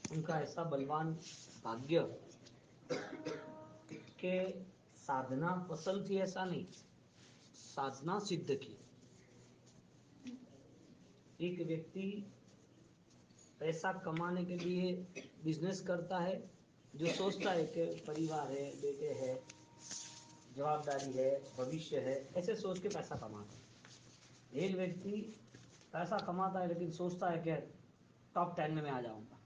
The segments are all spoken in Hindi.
उनका ऐसा बलवान भाग्य के साधना पसंद थी ऐसा नहीं, साधना सिद्ध की। एक व्यक्ति पैसा कमाने के लिए बिजनेस करता है, जो सोचता है कि परिवार है, बेटे है, जवाबदारी है, भविष्य है, ऐसे सोच के पैसा कमाता है। एक व्यक्ति पैसा कमाता है लेकिन सोचता है कि टॉप 10 में मैं आ जाऊंगा।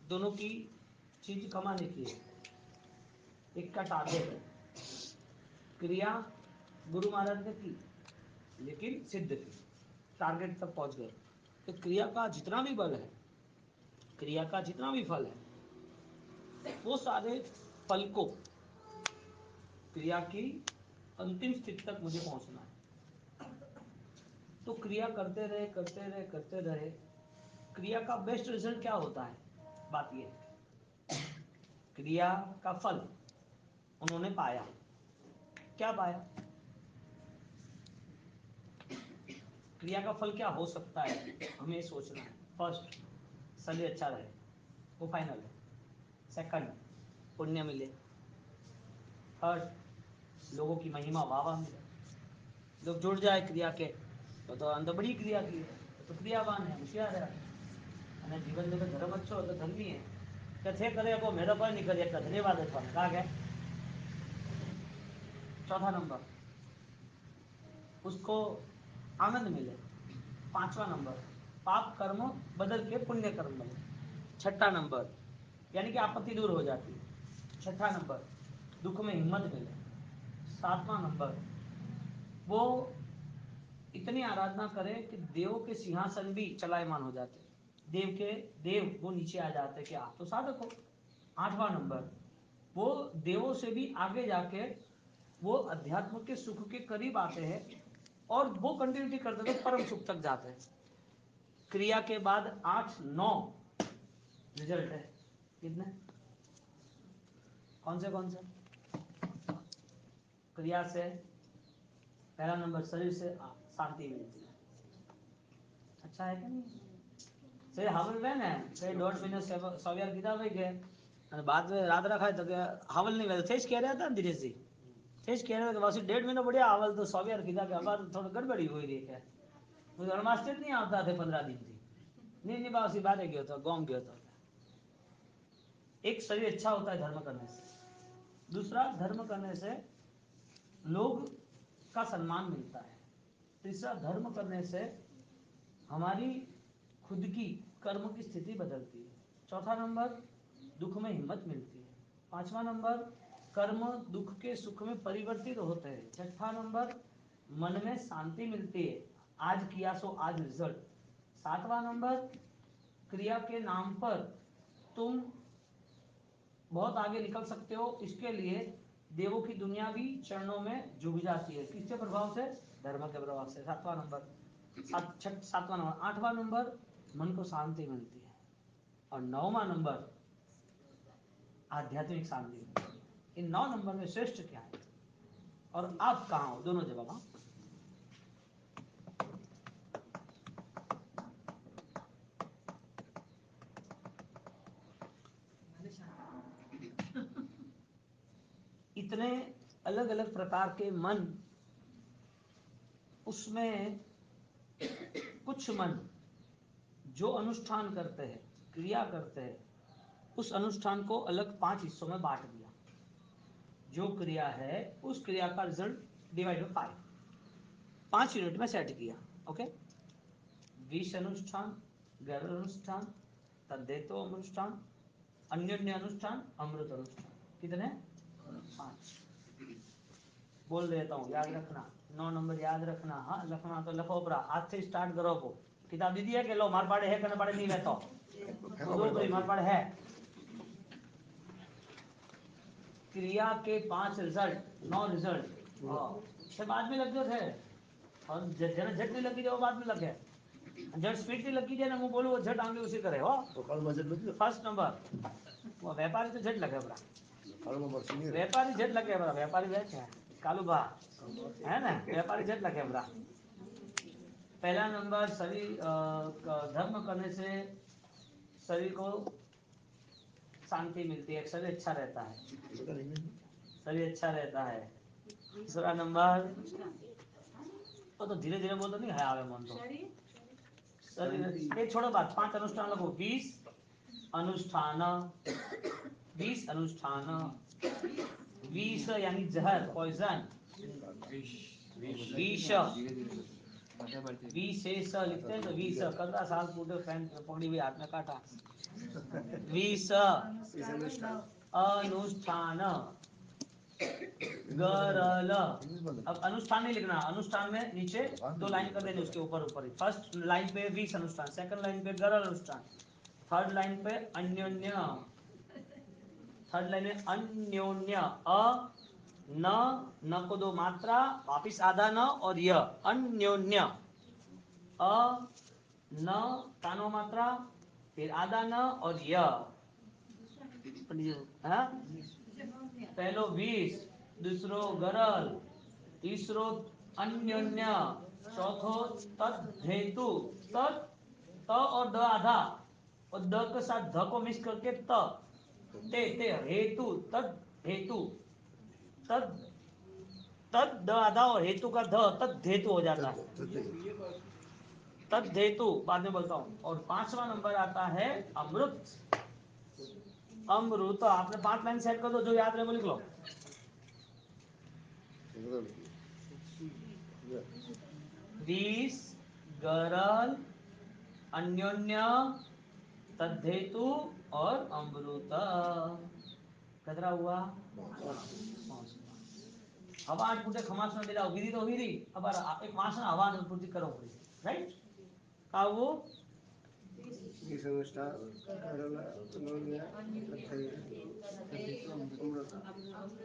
दोनों की चीज कमाने की है, एक का टारगेट है। क्रिया गुरु महाराज ने की लेकिन सिद्ध की, टारगेट तक पहुंच गए। तो क्रिया का जितना भी बल है, क्रिया का जितना भी फल है, वो सारे फल को, क्रिया की अंतिम स्थिति तक मुझे पहुंचना है। तो क्रिया करते रहे करते रहे करते रहे, क्रिया का बेस्ट रिजल्ट क्या होता है? बात ये है, क्रिया का फल उन्होंने पाया। क्या पाया? क्रिया का फल क्या हो सकता है, हमें सोचना है। फर्स्ट, शरीर अच्छा रहे, वो फाइनल है। सेकंड, पुण्य मिले। थर्ड, लोगों की महिमा वाह मिले। लोग जुड़ जाए क्रिया के, तो अंदर बड़ी क्रिया की है, तो क्रियावान है, होशियार है। અને જીવન में धर्म अच्छो तो धर्मी है। કે છે કરે को મેં तो कोई नहीं करिए, धन्यवाद है तुम्हें कहा गया। चौथा नंबर, उसको आनंद मिले। पांचवा नंबर, पाप कर्म बदल के पुण्य कर्म मिले। छठा नंबर, यानी कि आपत्ति दूर हो जाती है। छठा नंबर, दुख में हिम्मत मिले। सातवां नंबर, वो इतनी आराधना करे कि देव के सिंहासन भी चलायमान हो जाते, देव वो नीचे आ जाते कि आप तो साधक हो। आठवां नंबर, वो देवों से भी आगे जाके वो अध्यात्म के सुख के करीब आते हैं और वो कंटिन्यूटी करते तो परम सुख तक जाते हैं। क्रिया के बाद 8-9 रिजल्ट है। कितने? कौन से? क्रिया से पहला नंबर, शरीर से शांति मिलती है। अच्छा है कि नहीं? से हावल वे ने कई 1.5 महीने सव्यार कीधा भाई के અને बाद में रात रखा तो के हावल नहीं वे थे कह रहा था धीरे से थे कह रहा था वासी 1.5 महीना बढ़िया हावल तो सव्यार कीधा के अब थोड़ा गड़बड़ी हुई रही है। मुझे अणमास्ते नहीं आता थे 15 दिन थी नहीं बासी बारे गयो तो गांव गयो तो। एक शरीर अच्छा होता है धर्म करने से। दूसरा, धर्म करने से लोग का सम्मान मिलता है। तीसरा, धर्म करने से हमारी खुद की कर्म की स्थिति बदलती है। चौथा नंबर, दुख में हिम्मत मिलती है। पांचवा नंबर, कर्म दुख के सुख में परिवर्तित होते हैं। छठा नंबर, मन में शांति मिलती है, आज किया सो आज रिजल्ट। सातवां नंबर, क्रिया के नाम पर तुम बहुत आगे निकल सकते हो, इसके लिए देवों की दुनिया भी चरणों में झुक जाती है। किसके प्रभाव से? धर्म के प्रभाव से। सातवां नंबर, सातवां नंबर। आठवां नंबर, मन को शांति मिलती है। और 9वां नंबर, आध्यात्मिक शांति। इन 9 नंबर में श्रेष्ठ क्या है और आप कहाँ हो? दोनों जवाब। हाँ, इतने अलग अलग प्रकार के मन, उसमें कुछ मन जो अनुष्ठान करते हैं, क्रिया करते हैं, उस अनुष्ठान को अलग 5 हिस्सों में बांट दिया। जो क्रिया है उस क्रिया का रिजल्ट डिवाइड बाय 5 यूनिट में सेट किया। ओके, विष अनुष्ठान, गर्भ अनुष्ठान, तद्देतो अनुष्ठान, अन्योन्य अनुष्ठान, अमृत अनुष्ठान। कितने? 5। बोल देता हूँ, याद रखना। 9 नंबर याद रखना। हाँ, लिखना तो लिखो परा, आज से स्टार्ट करो। को किताब दीदी है कि लो मार पाड़े है कने पाड़े नहीं रहता दो भाई मार पाड़े है। क्रिया के 5 रिजल्ट, 9 रिजल्ट से बाद में लग थे और जना झट नहीं लगी जाए बाद में लगे। झट स्पीड नहीं लगी जाए ना, मैं बोलूँ वो झट आगे उसी करे हो। फर्स्ट नंबर, वो व्यापारी तो झट लगे बड़ा, व्यापारी झट लगे बड़ा, व्यापारी बैठ है कालू बा है ना, व्यापारी झट लगे बड़ा। पहला नंबर, शरीर धर्म करने से शरीर को शांति मिलती है, शरीर अच्छा रहता है, शरीर अच्छा रहता है। दूसरा नंबर तो धीरे धीरे बोल तो नहीं है आवे मन तो शरीर ये छोड़ो बात। 5 अनुष्ठान लगो। 20 अनुष्ठान, 20 अनुष्ठान। 20 यानी जहर, पॉइजन, विष, विशेष लिखते हैं तो 20 15 साल पूरे फैन पकड़ी हुई हाथ में काटा। 20 अनुष्ठान गरल। अब अनुष्ठान नहीं लिखना, अनुष्ठान में नीचे 2 लाइन कर देनी उसके ऊपर ऊपर ही। फर्स्ट लाइन पे 20 अनुष्ठान, सेकंड लाइन पे गरल अनुष्ठान, थर्ड लाइन पे अन्योन्य, थर्ड लाइन में अन्योन्य। न को 2 मात्रा, वापिस आधा न और य, अन्योन्य। न कानो मात्रा, फिर आधा न और य। पहलो 20, दूसरो गरल, तीसरो अन्योन्य, चौथो तद्धेतु। त और द आधा और द के साथ ध को मिक्स करके ते हेतु, तद हेतु, तद द आधा और हेतु का ध, तद्धेतु हो जाता है, तद्धेतु। बाद में बोलता हूँ। और 5वां नंबर आता है अमृत। अमृत आपने 5 लाइन सेट कर दो, जो याद रहे वो लिख लो। 20 गरल, अन्योन्य, तद्धेतु और अमृत। कितना हुआ? हवा पूटे खमास में दिलाओ विधि तो हुई रही। अब एक मास ना हवा पूर्ति करो पूरी, राइट? का वो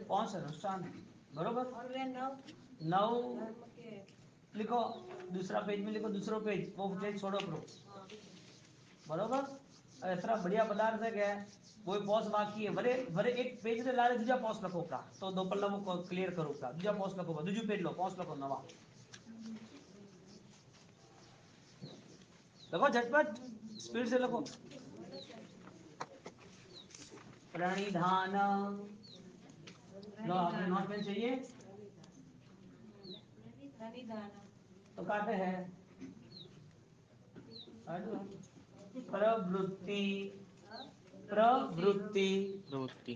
कौन सा अनुष्ठान? बरोबर। 9 लिखो, दूसरा पेज में लिखो, दूसरो पेज, वो पेज छोड़ो करो। बरोबर। इतना बढ़िया पदार्थ है क्या? कोई पॉस बाकी है वरे वरे एक पेज रे लारे दूजा पॉस लखो का तो 2 पल्ला वो क्लियर करो का दूजा पॉस लखो का दूजू पेज लो पॉस लखो नवा लखो झटपट स्पीड से लखो। प्रणिधान लो, आपने नोट पेन चाहिए तो काटे हैं। प्रवृत्ति, प्रवृत्ति, प्रवृत्ति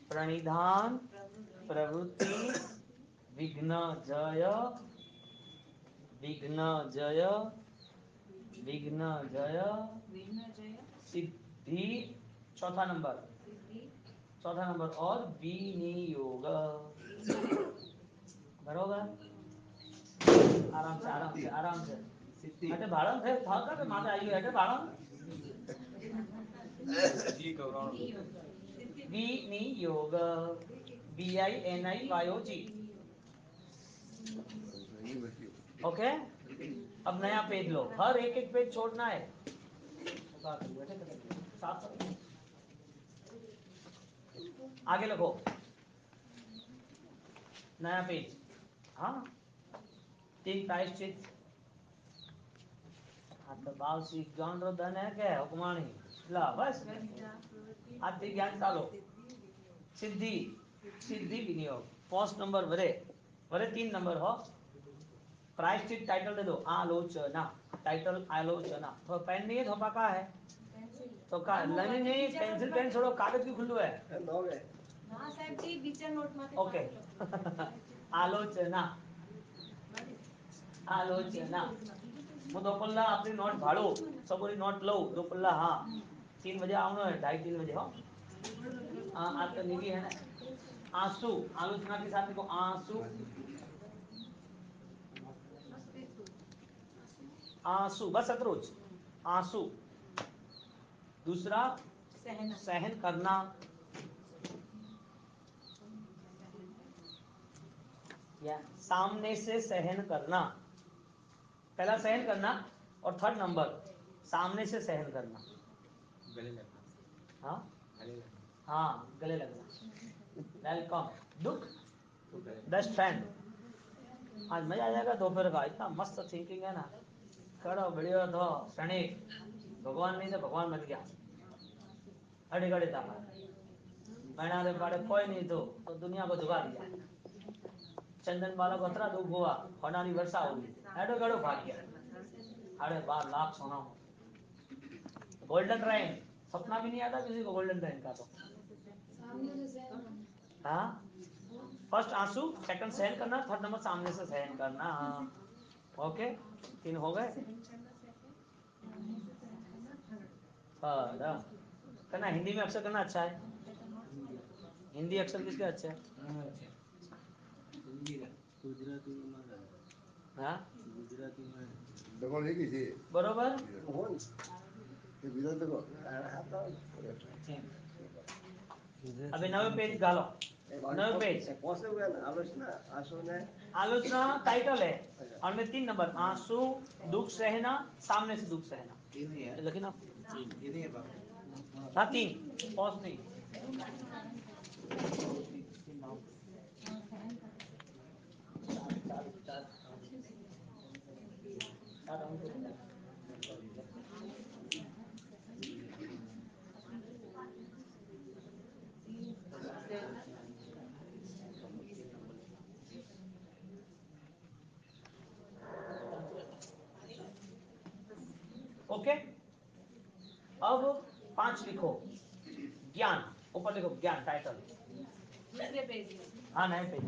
प्रणिधान, प्रवृत्ति, विघ्न जय, विघ्न जय, विघ्न जय, सिद्धि, चौथा नंबर, चौथा नंबर, और विनियोग। बरोबर। आराम से आराम से आराम से अटे भाड़म थे था का माते आइयो अटे भाड़म विनियोग, VINIYOG। ओके। अब नया पेज लो, हर एक एक पेज छोड़ना है। आगे लिखो नया पेज। हाँ 3 प्रायश्चित। तो भाव श्री ज्ञान रो धन है क्या हुक्माणी ला बस आदि ज्ञान चालो। सिद्धि, सिद्धि विनियोग। पोस्ट नंबर वरे वरे 3 नंबर हो। प्रायश्चित टाइटल दे दो आलोचना, टाइटल आलोचना। तो पेन नहीं है धोपा का है तो का नहीं नहीं पेंसिल पेन छोड़ो, कागज भी खुल्लू है ना साहब जी बीचा नोट माथे। ओके आलोचना, आलोचना। હું 2 पल्ला अपनी नोट भाड़ो सबरी नोट लो 2 पल्ला। हाँ 3 बजे आवनो है, 2:30-3 बजे हो। हाँ आज तो नीली है ना। आंसू, आलोचना के साथ लिखो आंसू, आंसू बस अतरोज आंसू। दूसरा सहन करना, या सामने से सहन करना। पहला सहन करना और थर्ड नंबर सामने से सहन करना। गले लगना। हाँ हाँ गले लगना। वेलकम। दुख, बेस्ट फ्रेंड। आज मजा आ जाएगा दोपहर का, इतना मस्त थिंकिंग है ना। कड़ो बढ़ियो तो क्षणिक भगवान नहीं तो भगवान बन गया अड़ी घड़ी था मैंने रे पाड़े कोई नहीं तो दुनिया को जुगा दिया चंदन बालक अतरा दुख हुआ होनानी वर्षा होगी एडो गड़ो भाग गया 12.5 लाख सोना गोल्डन ट्रेन सपना भी नहीं आता किसी को गोल्डन ट्रेन का तो हाँ फर्स्ट आंसू सेकंड सहन करना थर्ड नंबर सामने से सहन करना हाँ ओके 3 हो गए करना हिंदी में अक्षर करना अच्छा है हिंदी अक्षर किसके अच्छा है हाँ बरोबर अभी 9 पेज डालो 9 पेज आलोचना टाइटल है और में 3 नंबर आंसू दुख सहना सामने से दुख सहना लेकिन आप हाँ 3 पॉज नहीं ओके अब 5 लिखो ज्ञान ऊपर लिखो ज्ञान टाइटल हाँ 9 पेज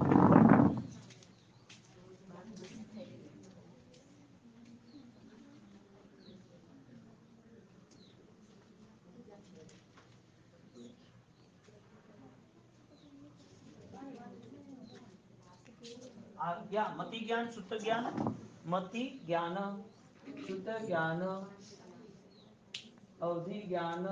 क्या मति ज्ञान शुद्ध ज्ञान मति ज्ञान शुद्ध ज्ञान अवधि ज्ञान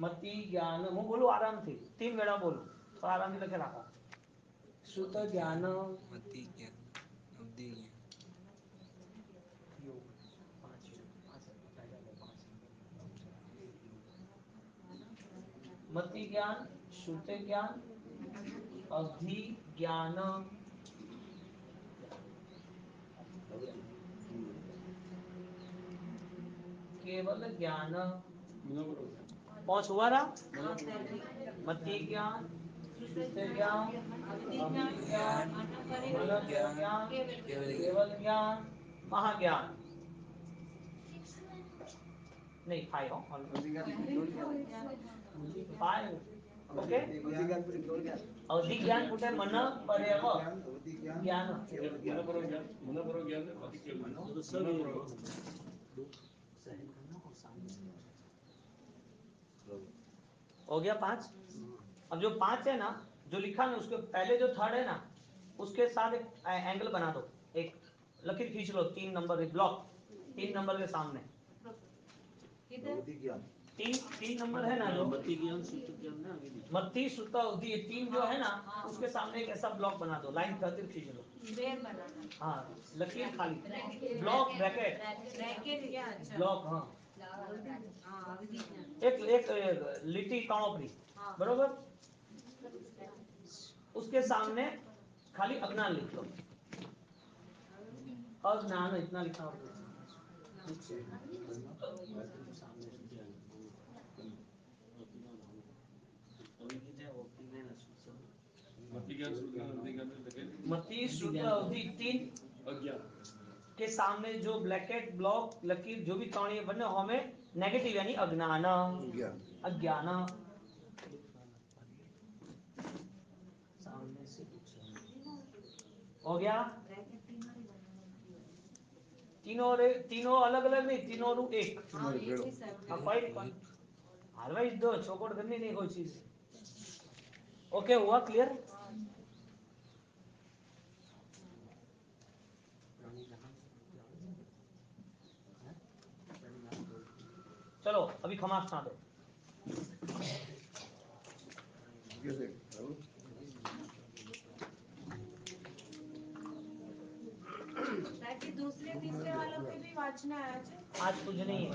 मति ज्ञान હું બોલું આરામથી 3 વેળા બોલું તો આરામથી લખે રાખો શુદ્ધ જ્ઞાન मति ज्ञान अवधि मति ज्ञान शुद्ध ज्ञान अवधि ज्ञान केवल ज्ञान पहुंच हुआ रहा मति ज्ञान शुद्ध ज्ञान अवधि ज्ञान ज्ञान केवल ज्ञान महाज्ञान नहीं 5 हो 5 ओके अवधि ज्ञान कुठे मन पर्यव ज्ञान हो गया 5 अब जो 5 है ना जो लिखा ना उसके पहले जो थर्ड है ना उसके साथ एक एंगल बना दो एक लकीर खींच लो 3 नंबर एक ब्लॉक 3 नंबर के सामने 3 नंबर है ना जो मत्ती शुद्ध अवधि 3 जो है ना उसके सामने एक ऐसा ब्लॉक बना दो लाइन खातिर खींच लो हाँ लकीर खाली ब्लॉक ब्रैकेट ब्लॉक हाँ एक लिट्टी काणोपरी बरोबर उसके सामने खाली अज्ञान लिख लो अज्ञान इतना लिखा होगा मती शुद्ध अवधि 3 के सामने जो ब्लैकेट ब्लॉक लकीर जो भी कहानी बने हमें नेगेटिव यानी अज्ञान अज्ञान सामने से हो गया तीनों अलग अलग नहीं तीनों रू एक हलवाई दो चौकोट करनी नहीं कोई चीज ओके हुआ क्लियर चलो अभी खमासना दो ताकि दूसरे तीसरे वालों के भी वाचना है आज कुछ नहीं है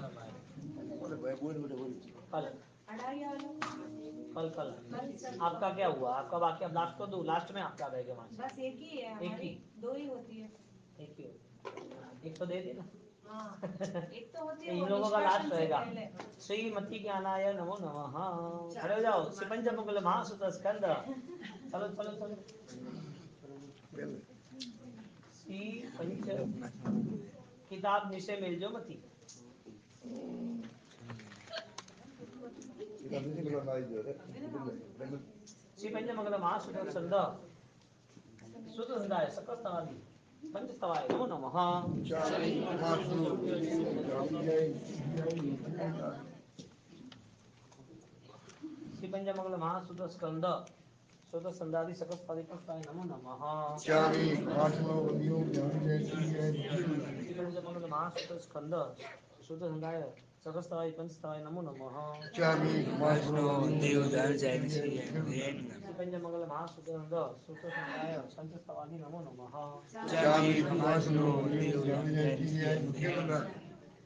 कल कल आपका क्या हुआ आपका बाकी अब लास्ट को दो लास्ट में आपका रहेगा बस एक ही है एक ही 2 ही होती है एक ही होती तो दे दी ना। हाँ, एक तो होती है इन वो लोगों का निष्कासन लास्ट से रहेगा। पहले। श्रीमती ज्ञानाय नमो नमः। खड़े हो जाओ। श्री पंचमंगल महासुत स्कंद। चलो चलो चलो। श्री पंच किताब निशे मिल जो मती। श्री पंचमंगल महासुत स्कंद सुत संदाय सकल तवादी पंचस्तवाय नमो नमः। श्री पंचमंगल महासुत स्कंद सुत संदादी सकल तवादी पंचस्तवाय नमो नमः। श्री पंचमंगल महासुत स्कंद सुत संदाय सकल तवादी पंचस्तवाय नमो नमः। वैष्णो देव दान जैन श्री श्री पंचमंगल महासुत स्कंद सुत संदाय पंचस्तवादी नमो नमः। वैष्णो देव दान जैन श्री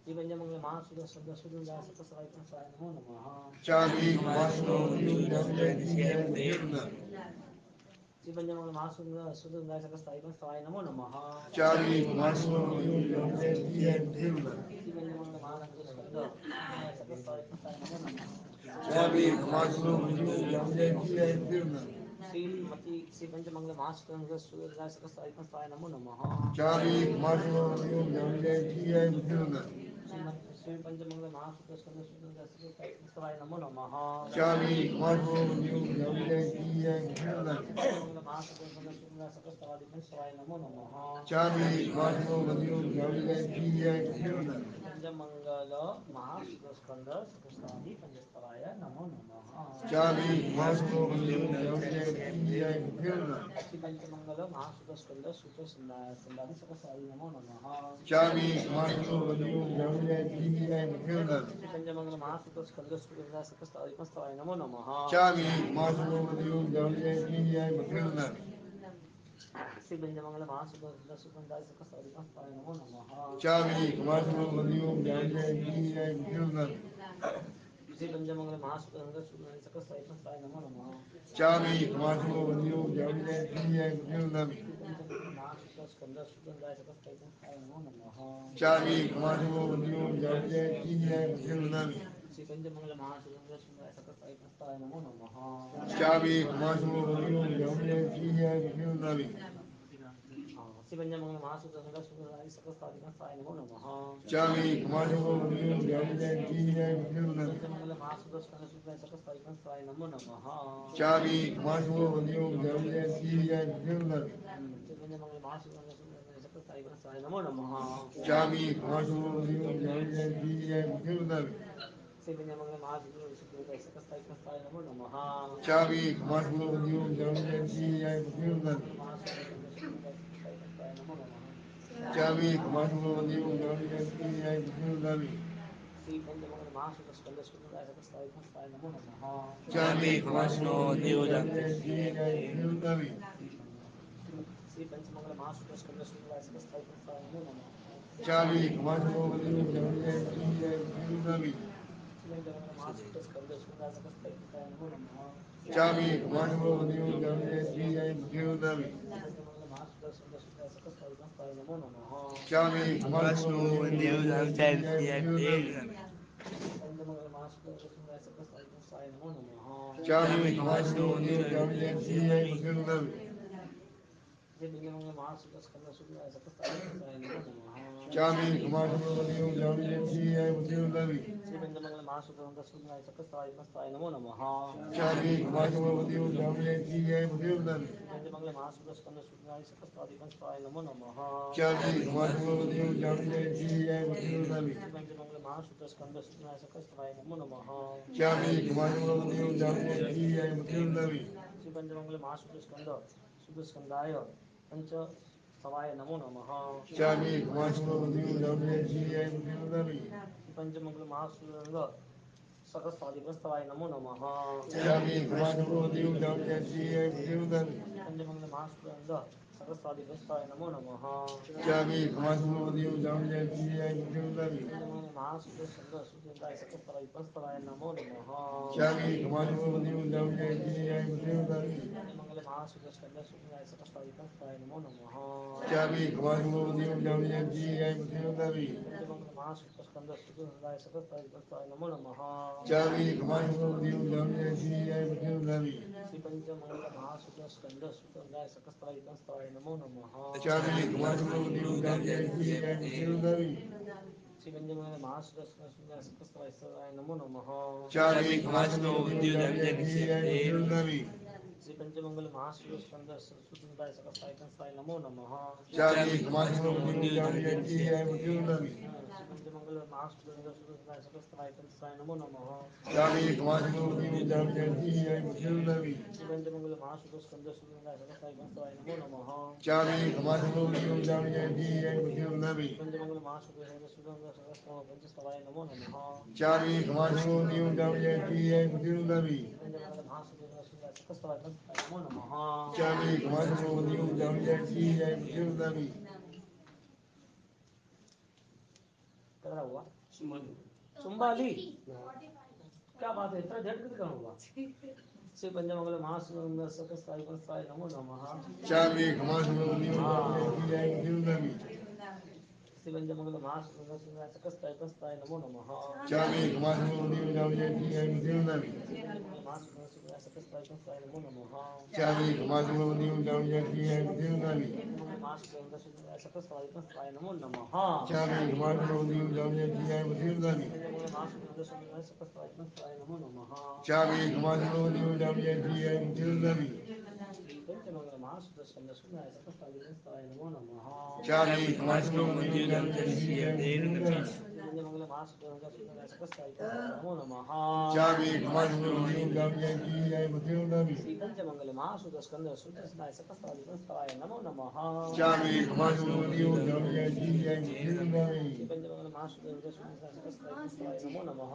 श्री पंचमंगल महासुत स्कंद सुत संदाय सकल तवादी पंचस्तवाय नमो नमः। वैष्णो देव दान जैन श्री श्री पंचमंगल महासुत सुत संदाय सकल तवादी पंचस्तवाय नमो नमः। चारी वैष्णो देव दान जैन श्री श्री पंचमंगल महासुत स्कंद सकल तवादी पंचस्तवाय नमो नमः। चारी वैष्णो देव दान जैन श्री पंचमंगल महासुत सुत संदाय सकल तवादी पंचस्तवाय नमो नमः। चारी वैष्णो देव दान जैन श्री पंचमंगल महासुत स्कंद सुत संदाय सकल तवादी पंचस्तवाय नमो नमः। चारी वैष्णो देव दान जैन पंचमंगल महासुत स्कंद सुत संदाय सकल तवादी पंचस्तवाय नमो नमः। चारी वैष्णो देव दान जैन पंचमंगल महासुत स्कंद सकल तवादी पंचस्तवाय नमो नमः। चारी वैष्णो देव दान जैन श्री पंचमंगल महासुत स्कंद सुत संदादी सकल तवादी नमो नमः। चारी वैष्णो देव दान जैन श्री पंचमंगल महासुत स्कंद सुत संदाय सकल तवादी पंचस्तवाय नमो नमः। चारी वैष्णो देव दान जैन श्री पंचमंगल महासुत स्कंद सुत संदाय सकल तवादी पंचस्तवाय नमो नमः। चारी वैष्णो देव दान जैन श्री पंचमंगल महासुत स्कंद सुत संदाय सकल तवादी पंचस्तवाय नमो नमः। चारी वैष्णो देव दान जैन श्री पंचमंगल महासुत स्कंद सुत संदाय सकल तवादी पंचस्तवाय नमो नमः। चारी वैष्णो देव दान जैन श्री पंचमंगल महासुत स्कंद सुत संदाय सकल तवादी पंचस्तवाय नमो नमः। चारी वैष्णो देव दान जैन श्री पंचमंगल महासुत स्कंद सुत संदाय सकल तवादी पंचस्तवाय नमो नमः। चारी वैष्णो देव दान जैन पंचमंगल महासुत स्कंद सुत संदाय सकल तवादी पंचस्तवाय नमो नमः। चारी वैष्णो देव दान जैन श्री पंचमंगल महासुत स्कंद सुत संदाय सकल तवादी पंचस्तवाय नमो नमः। चारी वैष्णो देव दान जैन श्री पंचमंगल महासुत स्कंद सुत संदाय सकल तवादी पंचस्तवाय नमो नमः। चारी वैष्णो देव दान जैन महासुत स्कंद सुत संदाय सकल तवादी पंचस्तवाय नमो नमः। चारी वैष्णो देव दान जैन श्री पंचमंगल महासुत स्कंद सुत संदाय सकल तवादी पंचस्तवाय नमो नमः। चारी वैष्णो देव दान जैन श्री पंचमंगल महासुत स्कंद सुत संदाय सकल तवादी पंचस्तवाय नमो नमः। चारी वैष्णो देव दान जैन श्री पंचमंगल महासुत स्कंद सुत संदाय सकल तवादी पंचस्तवाय नमो नमः। चारी वैष्णो देव दान जैन पंचमंगल महासुत स्कंद सुत संदाय सकल तवादी पंचस्तवाय नमो नमः। चारी वैष्णो देव दान जैन पंचमंगल महासुत स्कंद सुत संदाय सकल तवादी पंचस्तवाय नमो नमः। चारी वैष्णो देव दान जैन श्री पंचमंगल महासुत स्कंद सुत संदाय सकल तवादी पंचस्तवाय नमो नमः। चारी वैष्णो देव दान जैन श्री पंचमंगल महासुत स्कंद सुत संदाय सकल तवादी पंचस्तवाय नमो नमः। चारी वैष्णो देव दान जैन श्री पंचमंगल महासुत स्कंद सुत संदाय सकल तवादी पंचस्तवाय नमो नमः। चारी वैष्णो देव दान जैन श्री पंचमंगल महासुत स्कंद सुत संदाय सकल तवाय नमो नमः। चारी वैष्णो देव दान जैन श्री पंचमंगल महासुत स्कंद सुत स्कंदाय पंच सवाय नमो नमः। चारी वैष्णो देव दान जैन श्री पंचमंगल महासुत स्कंद सकल तवादी पंचस्तवाय नमो नमः। चारी वैष्णो देव दान जैन पंचमंगल महासुत स्कंद सकस्वादिपस्ताय नमो नमः चाबी कमासुमोदियो जामजयती जय मुद्युदावी महासुदस्कंदसुदाय सकस्वादिपस्ताय नमो नमः चाबी कमासुमोदियो जामजयती जय मुद्युदावी मंगल महासुदस्कंदसुदाय सकस्वादिपस्ताय नमो नमः चाबी कमासुमोदियो जामजयती जय मुद्युदावी मंगल महासुदस्कंदसुदाय सकस्वादिपस्ताय नमो नमः चाबी कमासुमोदियो जामजयती जय मुद्युदावी श्री पंचमंगल महासुदस्कंदसुदाय सकस्वादिपस्ताय नमो नमः चाबी कमासुमोदियो जामजयती जय मुद्युदावी श्री पंचमंगल महासुदस्कंदसुदाय सकस्वादिपस्ताय नमो नमः चाबी कमासुमोदियो जामजयती जय मुद्युदावी श्री पंचमंगल महासुदस्कंदसुदाय सकस्वादिपस्ताय नमो नमः चाबी कमासुमोदियो जामजयती जय मुद्युदावी श्री पंचमंगल महासुदस्कंदसुदाय सकस्वादिपस्ताय नमो नमः चाबी कमासुमोदियो जामजयती जय मुद्युदावी श्री पंचमंगल महासुदस्कंदसुदाय सकस्वादिपस्ताय नमो नमः चाबी कमासुमोदियो जामजयती जय मुद्युदावी पंचमंगल महासुदस्कंदसुदाय सकस्वादिपस्ताय नमो नमः चाबी कमासुमोदियो जामजयती जय मुद्युदावी पंचमंगल महासुदस्कंदसुदाय सकस्वादिपस्ताय नमो नमः चाबी कमासुमोदियो जामजयती जय मुद्युदावी क्या हुआ सुंबाली क्या बात है इतना झट कितना हुआ श्री पंचमंगल महासुदस्कंद सकस्वादिपस्ताय नमो नमः चाबी कमासुमोदियो जामजयती जय मुद्युदावी श्री पंचमंगल महासुदस्कंद सकस्वादिपस्ताय नमो नमः चाबी कमासुमोदियो जामजयती जय मुद्युदावी महासुदस्कंद सकस्वादिपस्ताय नमो नमः चाबी कमासुमोदियो जामजयती जय मुद्युदावी महासुदस्कंद सकस्वादिपस्ताय नमो नमः चाबी कमासुमोदियो जामजयती जय मुद्युदावी महासुदस्कंद सकस्वादिपस्ताय नमो नमः चाबी कमासुमोदियो जामजयती जय मुद्युदावी पंचमंगल महासुदस्कंद सकस्वादिपस्ताय नमो नमः चाबी कमासुमोदियो जामजयती जय मुद्युदावी पंचमंगल महासुदस्कंद सकस्वादिपस्ताय नमो नमः चाबी कमासुमोदियो जामजयती जय मुद्युदावी श्री पंचमंगल महासुदस्कंद सकस्वादिपस्ताय नमो नमः चाबी कमासुमोदियो जामजयती जय मुद्युदावी पंचमंगल महासुदस्कंद सकस्वादिपस्ताय नमो नमः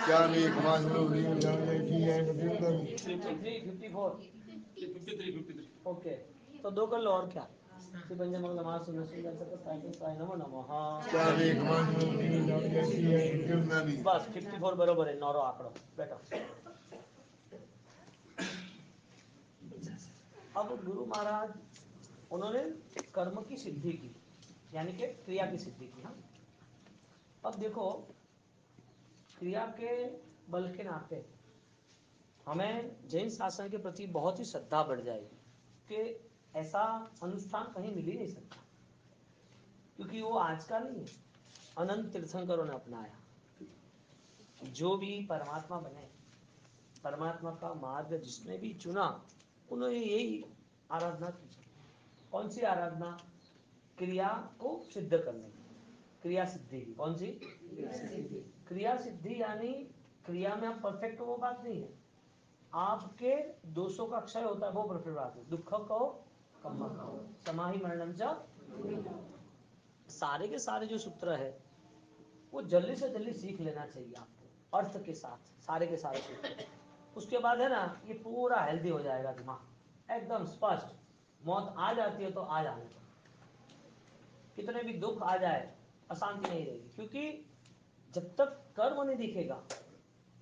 चाबी कमासुमोदियो जामजयती जय मुद्युदावी 53 ओके तो दो कर लो और क्या श्री पंचमंगल महासुदस्कंद सकस्वादिपस्ताय नमो नमः चाबी कमासुमोदियो जामजयती जय मुद्युदावी बस 54 बरोबर है नौरो आंकड़ो बैठो अब गुरु महाराज उन्होंने कर्म की सिद्धि की यानी कि क्रिया की सिद्धि की हाँ? अब देखो क्रिया के बल के नाते हमें जैन शासन के प्रति बहुत ही श्रद्धा बढ़ जाएगी कि ऐसा अनुष्ठान कहीं मिल ही नहीं सकता क्योंकि वो आज का नहीं है अनंत तीर्थंकरों ने अपनाया जो भी परमात्मा बने परमात्मा का मार्ग जिसने भी चुना उन्होंने यही आराधना की कौन सी आराधना क्रिया को सिद्ध करने की क्रिया सिद्धि की कौन सी क्रिया सिद्धि यानी क्रिया में आप परफेक्ट वो बात नहीं है आपके दोषों का क्षय होता है वो परफेक्ट बात है दुख को कम करो समाहि मरणम च सारे के सारे जो सूत्र है वो जल्दी से जल्दी सीख लेना चाहिए आपको अर्थ के साथ सारे के सारे सूत्र उसके बाद है ना ये पूरा हेल्दी हो जाएगा दिमाग एकदम स्पष्ट मौत आ जाती है तो आ जाने दो कितने भी दुख आ जाए अशांति नहीं रहेगी क्योंकि जब तक कर्म नहीं दिखेगा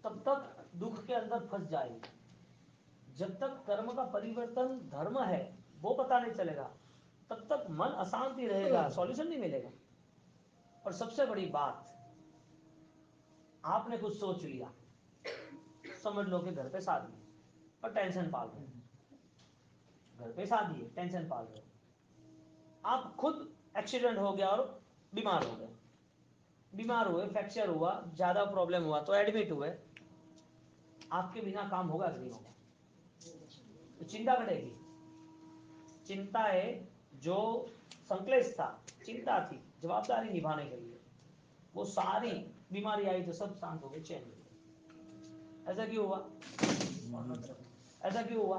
तब तक दुख के अंदर फंस जाएगी जब तक कर्म का परिवर्तन धर्म है वो पता नहीं चलेगा तब तक मन अशांति रहेगा सॉल्यूशन नहीं मिलेगा और सबसे बड़ी बात आपने कुछ सोच लिया समझ लो कि घर पे शादी है और टेंशन पाल रहे हो घर पे शादी है टेंशन पाल रहे हो आप खुद एक्सीडेंट हो गया और बीमार हो गए बीमार हुए फ्रैक्चर हुआ ज्यादा प्रॉब्लम हुआ तो एडमिट हुए आपके बिना काम होगा कि नहीं होगा तो चिंता बढ़ेगी चिंता है जो संक्लेश था चिंता थी जवाबदारी निभाने के लिए वो सारी बीमारी आई तो सब शांत हो गए चैन हो गए ऐसा क्यों हुआ ऐसा क्यों हुआ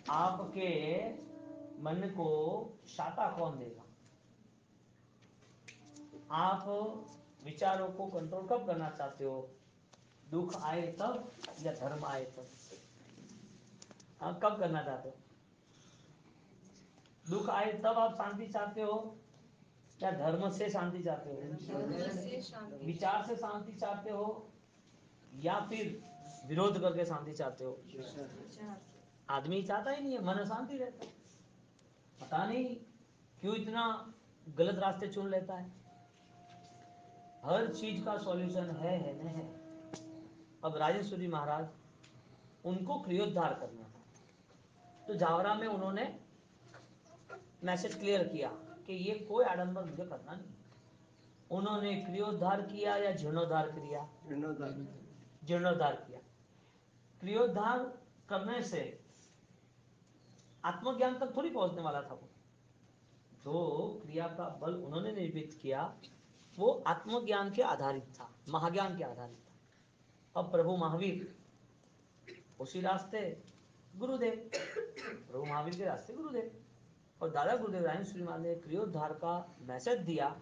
आपके मन को शाता कौन देगा आप विचारों को कंट्रोल कब करना चाहते हो दुख आए तब या धर्म आए तब आप कब करना चाहते हो दुख आए तब आप शांति चाहते हो या धर्म से शांति चाहते हो? विचार से शांति चाहते हो या फिर विरोध करके शांति चाहते हो? आदमी चाहता ही नहीं है, मन शांति रहता है। पता नहीं क्यों इतना गलत रास्ते चुन लेता है। हर चीज का सॉल्यूशन है नहीं है। अब राजेश्वर जी महाराज, उनको क्रियोद्धार करना था, तो जावरा में उन्होंने मैसेज क्लियर किया कि ये कोई आडंबर मुझे करना नहीं। उन्होंने क्रियोद्धार किया या जीर्णोद्धार किया? जीर्णोद्धार किया। क्रियोद्धार करने से आत्मज्ञान तक थोड़ी पहुंचने वाला था वो। जो क्रिया का बल उन्होंने निर्मित किया वो आत्मज्ञान के आधारित था, महाज्ञान के आधारित था। अब प्रभु महावीर उसी रास्ते गुरुदेव, प्रभु महावीर के रास्ते गुरुदेव, और दादा गुरुदेव राजेंद्र श्री महाराज ने क्रियोद्धार का मैसेज दिया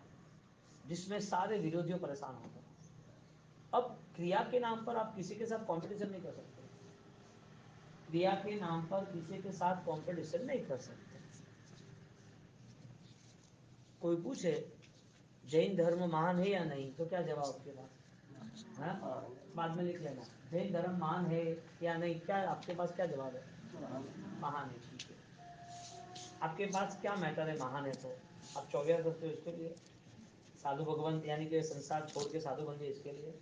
जिसमें सारे विरोधियों परेशान हो गए। अब क्रिया के नाम पर आप किसी के साथ कंपटीशन नहीं कर सकते। क्रिया के नाम पर किसी के साथ कंपटीशन नहीं कर सकते। कोई पूछे जैन धर्म महान है या नहीं, तो क्या जवाब आपके पास? बाद में लिख लेना, जैन धर्म महान है या नहीं, क्या आपके पास क्या जवाब है? महान है। ठीक है, आपके पास क्या मैटर है महान है तो? आप चौकिया करते हो इसके लिए, साधु भगवंत यानी कि संसार छोड़ के साधु बन गए इसके लिए,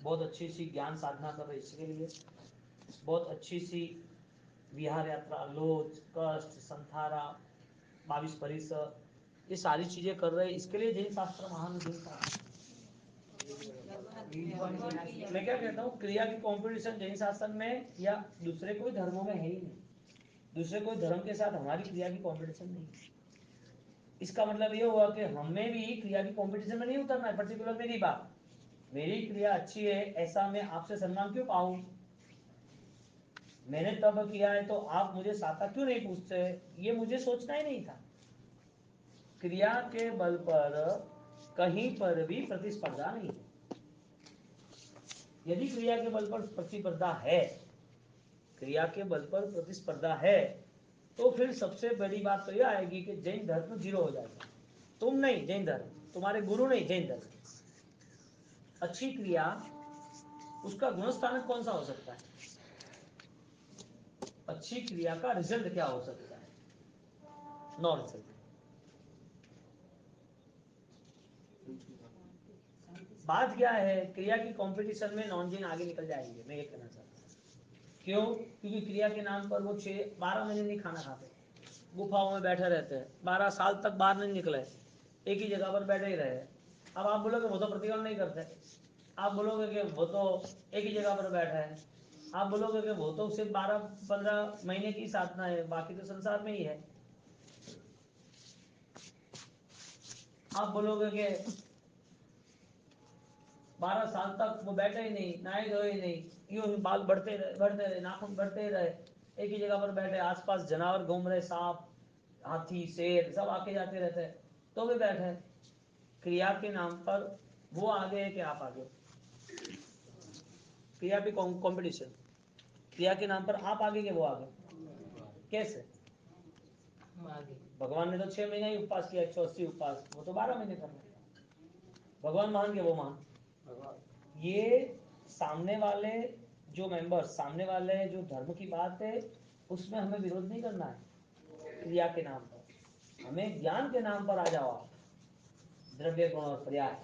बहुत अच्छी सी ज्ञान साधना कर रहे इसके लिए, बहुत अच्छी सी विहार यात्रा, लोच, कष्ट, संथारा, 22 परिसर, ये सारी चीजें कर रहे इसके लिए जैन शास्त्र महान। जैन शास्त्र मैं क्या कहता हूँ, क्रिया की कंपटीशन जैन शासन में या दूसरे कोई धर्मों में है ही नहीं। दूसरे कोई धर्म के साथ हमारी क्रिया की कंपटीशन नहीं है। इसका मतलब ये हुआ कि हमें भी क्रिया की कंपटीशन में नहीं उतरना है। पर्टिकुलर मेरी बात, मेरी क्रिया अच्छी है ऐसा मैं आपसे सम्मान क्यों पाऊं? मैंने तब किया है तो आप मुझे साता क्यों नहीं पूछते? ये मुझे सोचना ही नहीं था। क्रिया के बल पर कहीं पर भी प्रतिस्पर्धा नहीं है। यदि क्रिया के बल पर प्रतिस्पर्धा है, क्रिया के बल पर प्रतिस्पर्धा है, तो फिर सबसे बड़ी बात तो यह आएगी कि जैन धर्म जीरो हो जाएगा। तुम नहीं जैन धर्म, तुम्हारे गुरु नहीं जैन धर्म। अच्छी क्रिया, उसका गुणस्थानक कौन सा हो सकता है? अच्छी क्रिया का रिजल्ट क्या हो सकता है? No result. बात क्या है, क्रिया की कंपटीशन में नॉन जैन आगे निकल जाएंगे, मैं ये कहना चाहता हूँ। क्यों? क्योंकि क्रिया के नाम पर वो 12 महीने नहीं खाना खाते, गुफाओं में बैठे रहते हैं, 12 साल तक बाहर नहीं निकले, एक ही जगह पर बैठे ही रहे। अब आप बोलोगे वो तो प्रतिक्रमण नहीं करते, आप बोलोगे कि वो तो एक ही जगह पर बैठा है, आप बोलोगे कि वो तो सिर्फ 12-15 महीने की साधना है, बाकी तो संसार में ही है। आप बोलोगे कि 12 साल तक वो बैठे ही नहीं, नहाए धोए नहीं, यूं बाल बढ़ते रहे, नाखून बढ़ते ही रहे, एक ही जगह पर बैठे, आसपास जानवर घूम रहे, सांप, हाथी, शेर सब आके जाते रहते हैं, तो भी बैठे। क्रिया के नाम पर वो आगे है कि आप आगे? क्रिया पे कंपटीशन, क्रिया के नाम पर आप आगे के वो आगे? कैसे? भगवान ने तो 6 महीने ही उपवास किया, 180 उपवास, वो तो 12 महीने कर रहे। भगवान महान के वो महान। ये सामने वाले जो मेंबर्स, सामने वाले जो धर्म की बात है, उसमें हमें विरोध नहीं करना है। क्रिया के नाम पर, हमें ज्ञान के नाम पर आ जाओ आप, द्रव्य गुण और पर्याय।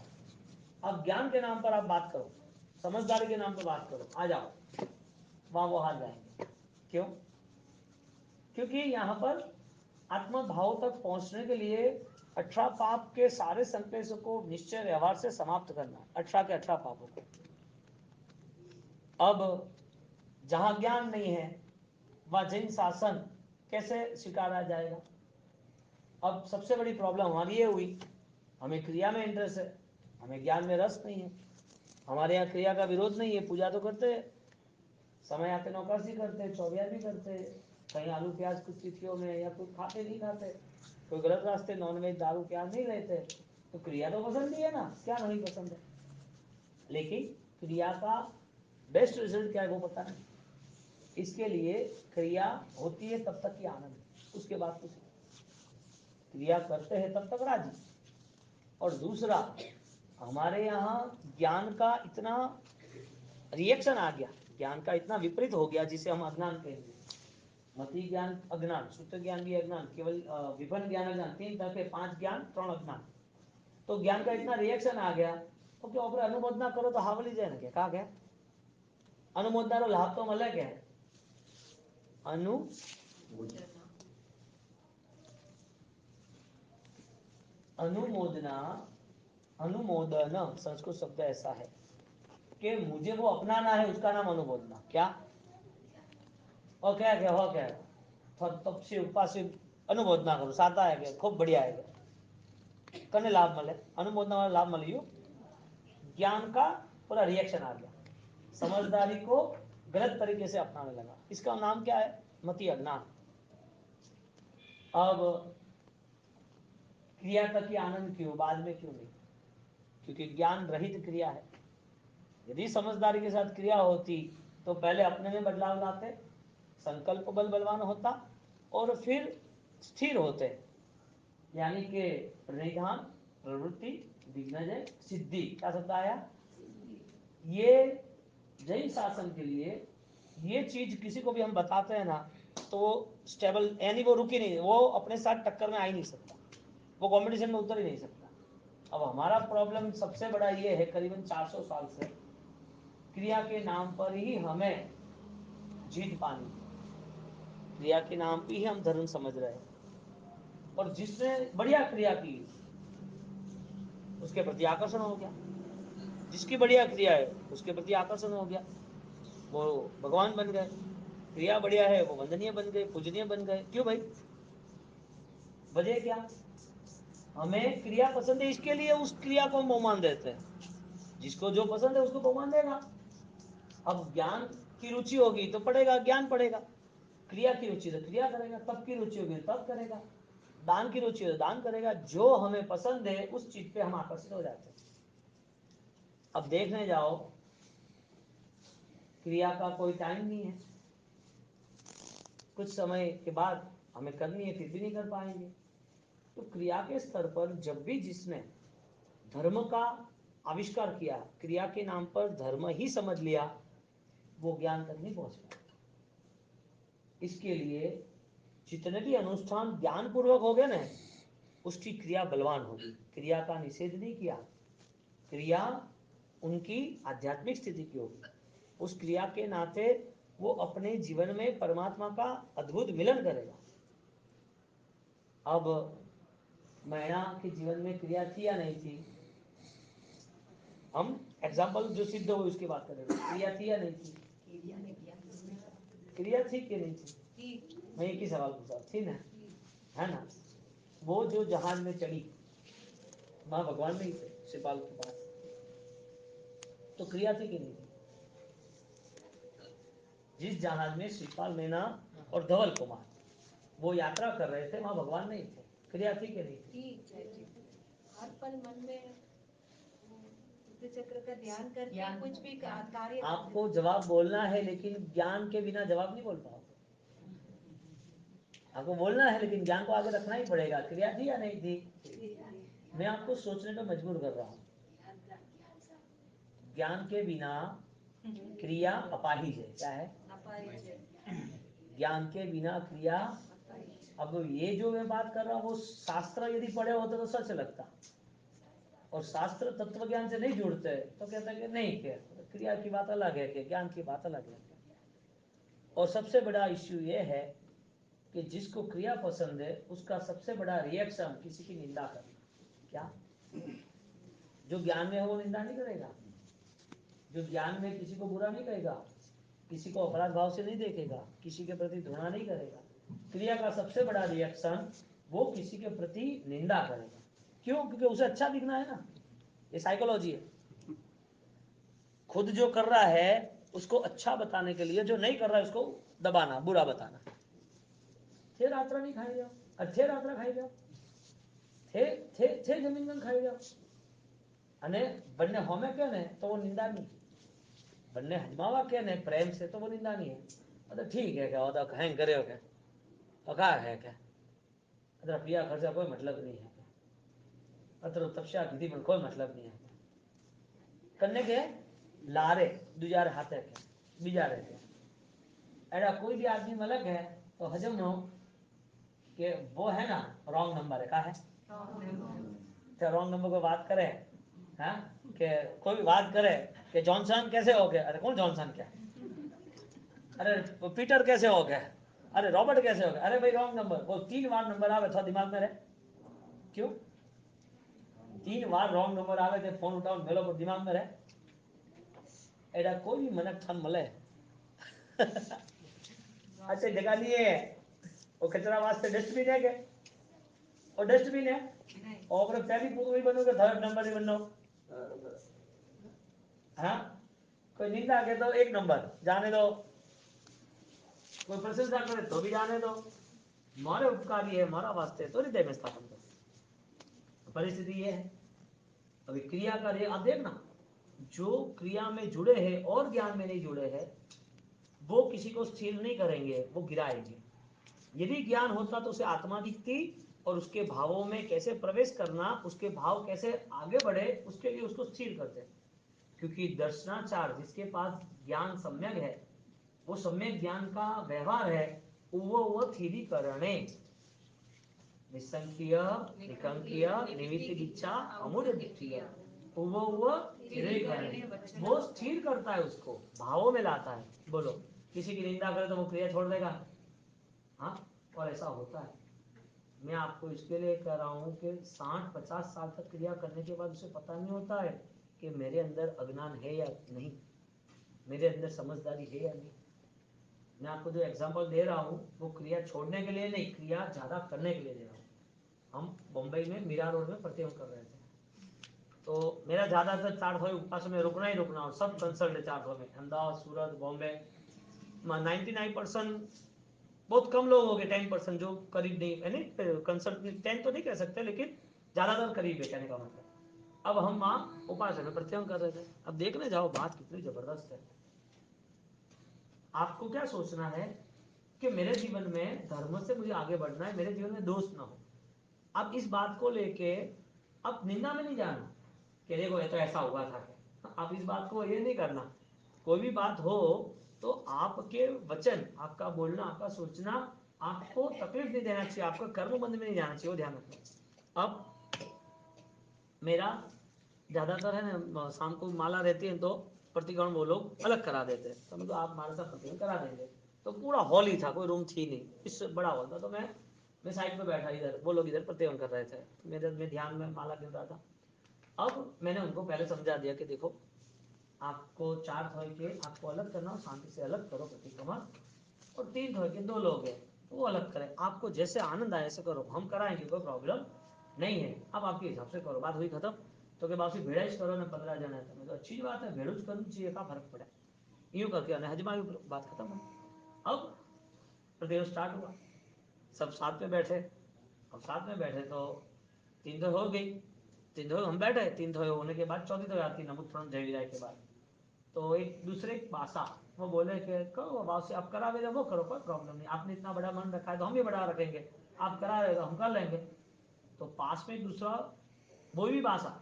अब ज्ञान के नाम पर आप बात करो, समझदारी के नाम पर बात करो, आ जाओ, वहां वो हार जाएंगे। क्यों? क्योंकि यहाँ पर आत्मा भाव तक पहुंचने के लिए 18 पाप के सारे संकल्पों को निश्चय व्यवहार से समाप्त करना, 18 के 18 पापों को। अब जहां ज्ञान नहीं है वह जैन शासन कैसे स्वीकारा जाएगा? अब सबसे बड़ी प्रॉब्लम हमारी ये हुई, हमें क्रिया में इंटरेस्ट है, हमें ज्ञान में रस नहीं है। हमारे यहाँ क्रिया का विरोध नहीं है, पूजा तो करते, समय आते नौकरसी करते, चौबिया भी करते, कहीं आलू प्याज कुछ तिथियों में, या कुछ खाते नहीं खाते, कोई गलत रास्ते नॉनवेज दारू प्याज नहीं रहते, तो क्रिया तो पसंद ही है ना, क्या नहीं पसंद है। लेकिन क्रिया का बेस्ट रिजल्ट क्या है वो पता नहीं। इसके लिए क्रिया होती है तब तक की आनंद, उसके बाद कुछ। क्रिया करते हैं तब तक राजी। और दूसरा, हमारे यहाँ ज्ञान का इतना रिएक्शन आ गया, ज्ञान का इतना विपरीत हो गया जिसे हम अज्ञान कहेंगे। मति ज्ञान अज्ञान, शुद्ध ज्ञान भी अज्ञान, केवल विभिन्न ज्ञान अज्ञान, 3 तरह के 5 ज्ञान 3 अज्ञान। तो ज्ञान का इतना रिएक्शन आ गया तो क्या આપણે અનુમોદના કરો તો હાવલી જાય ને કે કા કે અનુમોદનાનો લાભ તો મળે કે अनुमोदना, अनुमोदन संस्कृत शब्द ऐसा है कि मुझे वो अपनाना है, उसका नाम अनुमोदना। क्या और क्या क्या हो क्या तपसी उपासी अनुमोदना करो, साता है क्या खूब बढ़िया है कने लाभ मिले, अनुमोदना वाला लाभ मिले। ज्ञान का पूरा रिएक्शन आ गया, समझदारी को गलत तरीके से अपनाने लगा। इसका नाम क्या है? मति अज्ञान। अब क्रिया तक ही आनंद क्यों, बाद में क्यों नहीं? क्योंकि ज्ञान रहित क्रिया है। यदि समझदारी के साथ क्रिया होती तो पहले अपने में बदलाव लाते, संकल्प बल बलवान होता और फिर स्थिर होते, यानी कि प्रणिधान, प्रवृत्ति, दिग्विजय, सिद्धि। क्या शब्द आया? ये जैन शासन के लिए ये चीज किसी को भी हम बताते हैं ना तो वो स्टेबल, यानी वो रुकी नहीं, वो अपने साथ टक्कर में आ ही नहीं सकता, वो कंपटीशन में उतर ही नहीं सकता। अब हमारा प्रॉब्लम सबसे बड़ा ये है, करीबन 400 साल से क्रिया के नाम पर ही हमें जीत पानी, क्रिया के नाम पे ही हम धर्म समझ रहे हैं। और जिसने बढ़िया क्रिया की उसके प्रति आकर्षण हो गया, जिसकी बढ़िया क्रिया है उसके प्रति आकर्षण हो गया, वो भगवान बन गए। क्रिया बढ़िया है वो वंदनीय बन गए, पूजनीय बन गए। क्यों भाई? वजह क्या? हमें क्रिया पसंद है, इसके लिए उस क्रिया को हम बहुमान देते हैं। जिसको जो पसंद है उसको बहुमान देगा। अब ज्ञान की रुचि होगी तो पढ़ेगा, ज्ञान पढ़ेगा। क्रिया की रुचि तो क्रिया करेगा, तप की रुचि होगी तो तप करेगा, दान की रुचि हो तो दान करेगा। जो हमें पसंद है उस चीज पे हम आकर्षित हो जाते हैं। अब देखने जाओ, क्रिया का कोई टाइम नहीं है, कुछ समय के बाद हमें करनी है फिर भी नहीं कर पाएंगे। तो क्रिया के स्तर पर जब भी जिसने धर्म का आविष्कार किया, क्रिया के नाम पर धर्म ही समझ लिया, वो ज्ञान तक नहीं पहुंच पाया। इसके लिए जितने भी अनुष्ठान ज्ञान पूर्वक हो गए ना, उसकी क्रिया बलवान होगी। क्रिया का निषेध नहीं किया, क्रिया उनकी आध्यात्मिक स्थिति की होगी। उस क्रिया के नाते वो अपने जीवन में परमात्मा का अद्भुत मिलन करेगा। अब मैना के जीवन में क्रिया थी या नहीं थी? हम एग्जाम्पल जो सिद्ध हो उसकी बात करेंगे। क्रिया थी या नहीं थी? क्रिया थी कि नहीं थी? मैं एक ही सवाल पूछा, थी ना, है ना? वो जो जहाज में चढ़ी, माँ भगवान नहीं थे शिवपाल के पास, तो क्रिया थी कि नहीं थी? जिस जहाज में शिवपाल, मैना और धवल कुमार वो यात्रा कर रहे थे, वहां भगवान नहीं थे, क्रिया थी कि नहीं थी? हर पल मन में चक्र का ध्यान करके कुछ भी कार्य। आपको जवाब बोलना है लेकिन ज्ञान के बिना जवाब नहीं बोल पाओगे। आपको बोलना है लेकिन ज्ञान को आगे रखना ही पड़ेगा। क्रिया थी या नहीं थी? मैं आपको सोचने पर मजबूर कर रहा हूँ। ज्ञान के बिना क्रिया अपाहिज है। क्या है? ज्ञान के बिना क्रिया। अब ये जो मैं बात कर रहा हूँ वो शास्त्र यदि पढ़े होते तो सच लगता, और शास्त्र तत्व ज्ञान से नहीं जुड़ते तो कहता है कि नहीं, क्रिया की बात अलग है, कि ज्ञान की बात अलग है। और सबसे बड़ा इश्यू ये है कि जिसको क्रिया पसंद है उसका सबसे बड़ा रिएक्शन किसी की निंदा करना। क्या? जो ज्ञान में है वो निंदा नहीं करेगा, जो ज्ञान में किसी को बुरा नहीं कहेगा, किसी को अपराध भाव से नहीं देखेगा, किसी के प्रति घृणा नहीं करेगा। क्रिया का सबसे बड़ा रिएक्शन वो किसी के प्रति निंदा करेगा। क्यों? क्योंकि उसे अच्छा दिखना है ना, ये साइकोलॉजी है। खुद जो कर रहा है उसको अच्छा बताने के लिए जो नहीं कर रहा है उसको दबाना, बुरा बताना। थे रात्रा नहीं खाई जाओ, अच्छे रात्रा खाई जाओ, थे थे थे जमीन खाई जाओ, અને બંને હોમે કે ને તો वो निंदा नहीं, બંને હજમાવા કે ને પ્રેમ से तो वो निंदा नहीं है। तो ठीक है क्या होता, हैंग करे हो क्या, तो क्या है क्या, अदर क्रिया खर्चा कोई मतलब नहीं है, अतर तपस्या विधि में कोई मतलब नहीं है करने के लारे दूजा हाथे के बीजा रहते एड़ा कोई भी आदमी अलग है तो हजम नो कि वो है ना रॉन्ग नंबर है, का है तो रॉन्ग नंबर को बात करे, हाँ कि कोई भी बात करे कि जॉनसन कैसे हो गया, अरे कौन जॉनसन क्या, अरे पीटर कैसे हो गया, अरे रॉबर्ट कैसे हो गया, अरे भाई रॉन्ग नंबर, वो 3 बार नंबर आवे तो दिमाग में रहे, क्यों 3 बार रॉन्ग नंबर आवे तो फोन उठाओ मेलो पर दिमाग में रहे, एड़ा कोई भी मनक थन मले अच्छे जगह नहीं है, वो कचरा वास्ते डस्टबिन है के, और डस्टबिन है और पहली पूरी बनो के थर्ड नंबर ही बनो, हाँ कोई निंदा के तो 1 नंबर जाने दो, कोई प्रशंसा करे तो भी जाने दो, मारे उपकारी है मारा वास्ते तो हृदय में स्थापन करो, परिस्थिति ये है। अभी क्रिया का आप देखना जो क्रिया में जुड़े हैं और ज्ञान में नहीं जुड़े हैं वो किसी को स्थिर नहीं करेंगे, वो गिराएंगे। यदि ज्ञान होता तो उसे आत्मा दिखती और उसके भावों में कैसे प्रवेश करना, उसके भाव कैसे आगे बढ़े उसके लिए उसको स्थिर करते, क्योंकि दर्शनाचार जिसके पास ज्ञान सम्यक है वो सम्यक ज्ञान का व्यवहार है, वो थीरी करणे निसंख्य निकंक्य निमित्त इच्छा अमूल्य दृष्टिया वो स्थिर करता है, उसको भावों में लाता है। बोलो किसी की निंदा करे तो वो क्रिया छोड़ देगा, हाँ और ऐसा होता है। मैं आपको इसके लिए कह रहा हूँ कि 60-50 साल तक क्रिया करने के बाद उसे पता नहीं होता है कि मेरे अंदर अज्ञान है या नहीं, मेरे अंदर समझदारी है या नहीं। मैं आपको जो एग्जांपल दे रहा हूँ वो क्रिया छोड़ने के लिए नहीं, क्रिया ज्यादा करने के लिए दे रहा हूँ। हम बम्बई में मीरा रोड में प्रतियोग कर रहे थे, तो मेरा ज्यादातर 400 उपवास में रुकना ही रुकना, और सब कंसल्ट है 400 में, अहमदाबाद सूरत बॉम्बे 99% बहुत कम लोग हो गए, 10% जो करीब नहीं यानी कंसल्ट 10 तो नहीं कह सकते लेकिन ज्यादातर करीब है कहने का मतलब। अब हम वहाँ उपास में प्रतियोग कर रहे थे, अब देखने जाओ बात कितनी जबरदस्त है। आपको क्या सोचना है कि मेरे जीवन में धर्म से मुझे आगे बढ़ना है, मेरे जीवन में दोष ना हो। अब इस बात को लेके अब निंदा में नहीं जाना कि देखो ये तो ऐसा हुआ था, आप इस बात को ये नहीं करना। कोई भी बात हो तो आपके वचन, आपका बोलना, आपका सोचना आपको तकलीफ नहीं देना चाहिए, आपका कर्म बंद में नहीं जाना चाहिए, वो ध्यान रखना। अब मेरा ज्यादातर है ना शाम को माला रहती है तो प्रतिक्रमण वो लोग अलग करा देते हैं, तो मतलब आप हमारे साथ प्रतिक्रमण करा देंगे, तो पूरा हॉल ही था, कोई रूम थी नहीं, इससे बड़ा हॉल था। तो मैं साइड पे बैठा, इधर वो लोग इधर प्रतिक्रमण कर रहे थे, मेरे ध्यान में माला गिर रहा था। अब मैंने उनको पहले समझा दिया कि देखो आपको 4 थोड़े के आपको अलग करना हो, शांति से अलग करो प्रतिक्रमण, और 3 थोड़े के 2 लोग हैं वो अलग करें, आपको जैसे आनंद आए ऐसे करो, हम कराएंगे कोई प्रॉब्लम नहीं है, अब आपके हिसाब से करो। बात हुई खत्म। तो के बासी भेड़ा ही करो ना 15 जन है तो अच्छी बात है, भेड़ूज करनी चाहिए, क्या फर्क पड़ा, यूं करके हजमा बात खत्म हो। अब प्रतिक्रमण स्टार्ट हुआ, सब साथ में बैठे, अब साथ में बैठे तो 3 तो हो गई, 3 तो हम बैठे, 3 तो होने के बाद 4थी तो आती नमुत्रण जय विजय के बाद, तो एक दूसरे भाषा वो बोले कि करो बासी आप करा दे, वो करो कोई प्रॉब्लम नहीं, आपने इतना बड़ा मन रखा है तो हम भी बड़ा रखेंगे, आप करा रहे तो हम कर लेंगे। तो पास में एक दूसरा वो भी भाषा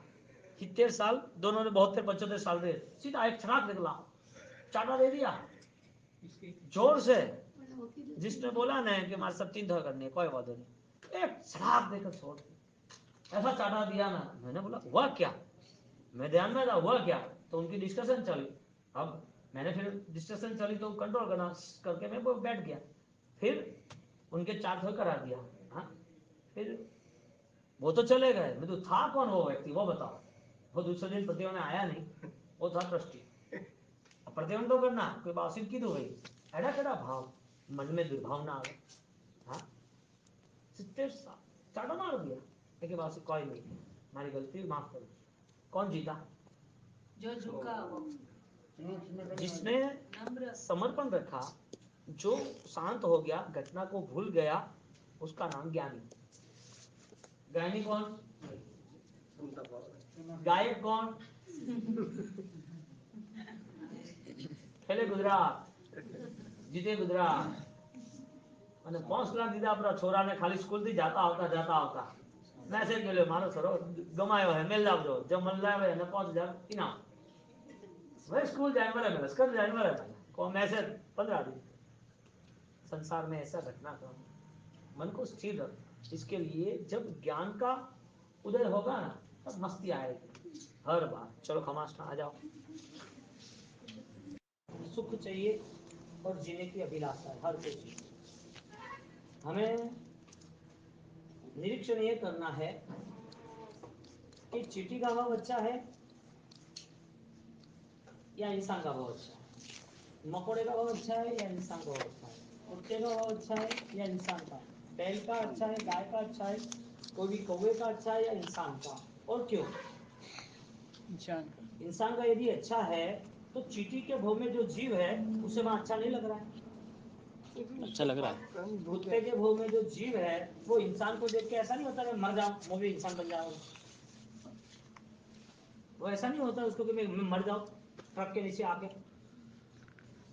70 साल, दोनों ने 72-75 साल दे, सीधा एक छनाक निकला, चाटा दे दिया जोर से, जिसने बोला ना कि हमारे सब 3 धोए करनी है, कोई बात नहीं, एक छनाक देकर छोड़ ऐसा चाटा दिया ना। मैंने बोला हुआ क्या, मैं ध्यान में था हुआ क्या, तो उनकी डिस्कशन चली। अब मैंने फिर डिस्कशन चली तो कंट्रोल करना करके मैं वो बैठ गया, फिर उनके 4 धोए करा दिया। हाँ फिर वो तो चले गए, मैं तो था कौन वो व्यक्ति वो बताओ, वो दूसरे दिन प्रतिमा में आया नहीं, वो था ट्रस्टी। प्रतिबंध तो करना कोई बासिल की तो भाई एड़ा केड़ा भाव मन में दुर्भाव ना आवे, हाँ 70 चाटा मार दिया लेकिन बासिल कोई नहीं, हमारी गलती माफ करो। कौन जीता, जो झुका वो, जिसने समर्पण रखा, जो शांत हो गया, घटना को भूल गया, उसका नाम ज्ञानी। ज्ञानी कौन, गायक कौन, खेले गुजरात जीते गुजरात, અને 5 લાખ દીધા આપણા છોરાને ખાલી સ્કૂલથી જાતા આવતા મેસેજ કર્યો મારો છોરો ગમાયો હે મેલ આવજો જો મન લાવે એને 5000 ઇનામ वह स्कूल जाए मरे मेरे स्कूल जाए मरे को मैसेज 15 दिन संसार में ऐसा घटना क्रम मन को स्थिर रखना इसके लिए जब ज्ञान का उदय होगा ना तब मस्ती आएगी हर बार चलो खमासना आ जाओ सुख चाहिए और जीने की अभिलाषा है हर कोई चीज हमें निरीक्षण ये करना है कि चींटी का भाव अच्छा है या इंसान का भाव अच्छा है मकोड़े का भाव अच्छा है या इंसान का भाव अच्छा है कुत्ते का भाव अच्छा है या इंसान का बैल का अच्छा है गाय का अच्छा है कोई भी कौवे का अच्छा है या इंसान का और क्यों इंसान का यदि अच्छा है तो चींटी के भाव में जो जीव है उसे वहां अच्छा नहीं लग रहा है अच्छा लग रहा है कुत्ते के भाव में जो जीव है वो इंसान को देख के ऐसा नहीं होता मैं मर जाऊं वो भी इंसान बन जाऊंगा वो ऐसा नहीं होता उसको कि मैं मर जाऊं ट्रक के नीचे आके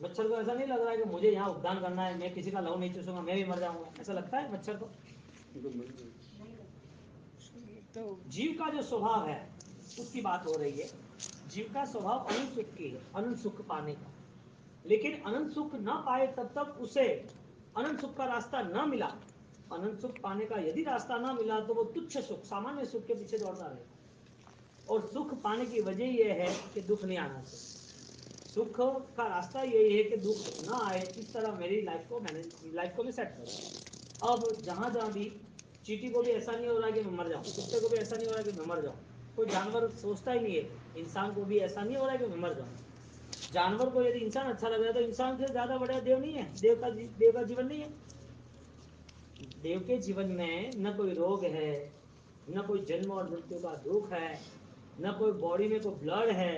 मच्छर को ऐसा नहीं लग रहा है कि मुझे यहाँ उद्यान करना है मैं किसी का लहू नहीं चूसूंगा मैं भी मर जाऊंगा ऐसा लगता है मच्छर को तो जीव का जो स्वभाव है उसकी बात हो रही है जीव का स्वभाव अनंत सुख की है अनंत सुख पाने का लेकिन अनंत सुख न पाए तब तक उसे अनंत सुख का रास्ता न मिला अनंत सुख पाने का यदि रास्ता न मिला तो वो तुच्छ सुख सामान्य सुख के पीछे दौड़ता रहेगा और सुख पाने की वजह यह है कि दुख नहीं आना चाहिए सुख का रास्ता यही है कि दुख ना आए इस तरह मेरी लाइफ को मैं सेट करूं अब जहां जहां भी चींटी को भी ऐसा नहीं हो रहा है कि मैं मर जाऊं कुत्ते को भी ऐसा नहीं हो रहा है कि मैं मर जाऊं कोई जानवर सोचता ही नहीं है इंसान को भी ऐसा नहीं हो रहा है कि मैं मर जाऊं जानवर को यदि इंसान अच्छा लग रहा है तो इंसान से ज्यादा बड़ा देव नहीं है देव का जीवन नहीं है देव के जीवन में न कोई रोग है न कोई जन्म और मृत्यु का दुख है न कोई बॉडी में कोई ब्लड है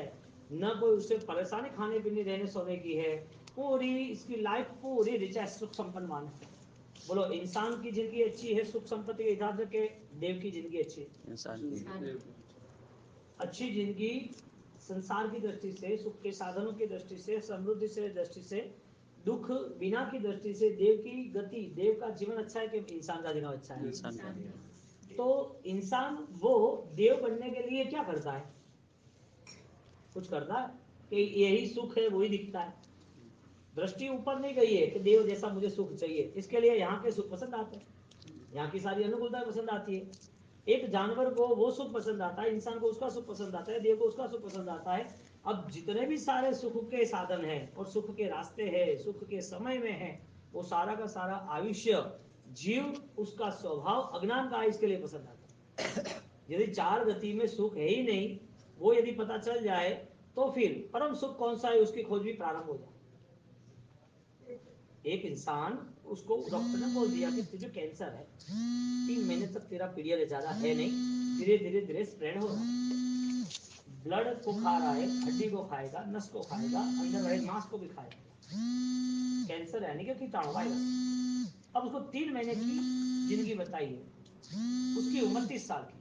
न कोई उसे परेशानी खाने पीने रहने सोने की है पूरी इसकी लाइफ पूरी रिच है सुख संपन्न है बोलो इंसान की जिंदगी अच्छी है सुख संपत्ति के हिसाब से के देव की जिंदगी अच्छी है इंसान अच्छी जिंदगी संसार की दृष्टि से सुख के साधनों की दृष्टि से समृद्धि से दृष्टि से दुख बिना की दृष्टि से देव की गति देव का जीवन अच्छा है कि इंसान का जीवन अच्छा है तो इंसान वो देव बनने के लिए क्या करता है कुछ करता है कि यही सुख है वही दिखता है दृष्टि ऊपर नहीं गई है कि देव जैसा मुझे सुख चाहिए इसके लिए यहाँ के सुख पसंद आते हैं यहाँ की सारी अनुकूलता पसंद आती है एक जानवर को वो सुख पसंद आता है इंसान को उसका सुख पसंद आता है देव को उसका सुख पसंद आता है अब जितने भी सारे सुख के साधन है और सुख के रास्ते हैं सुख के समय में है वो सारा का सारा आयुष्य जीव उसका स्वभाव अज्ञान का इसके लिए पसंद आता है यदि चार गति में सुख है ही नहीं वो यदि पता चल जाए तो फिर परम सुख कौन सा है उसकी खोज भी प्रारंभ हो जाए एक इंसान उसको डॉक्टर ने बोल दिया कि तुझे कैंसर है 3 महीने तक तेरा पीरियड ज्यादा है नहीं धीरे धीरे धीरे स्प्रेड हो रहा है ब्लड को खा रहा है हड्डी को खाएगा नस को खाएगा अंदर रहे मांस को भी खाएगा कैंसर यानी कि कीटाणु वायरस अब उसको 3 महीने की जिंदगी बताई है उसकी उम्र 30 साल की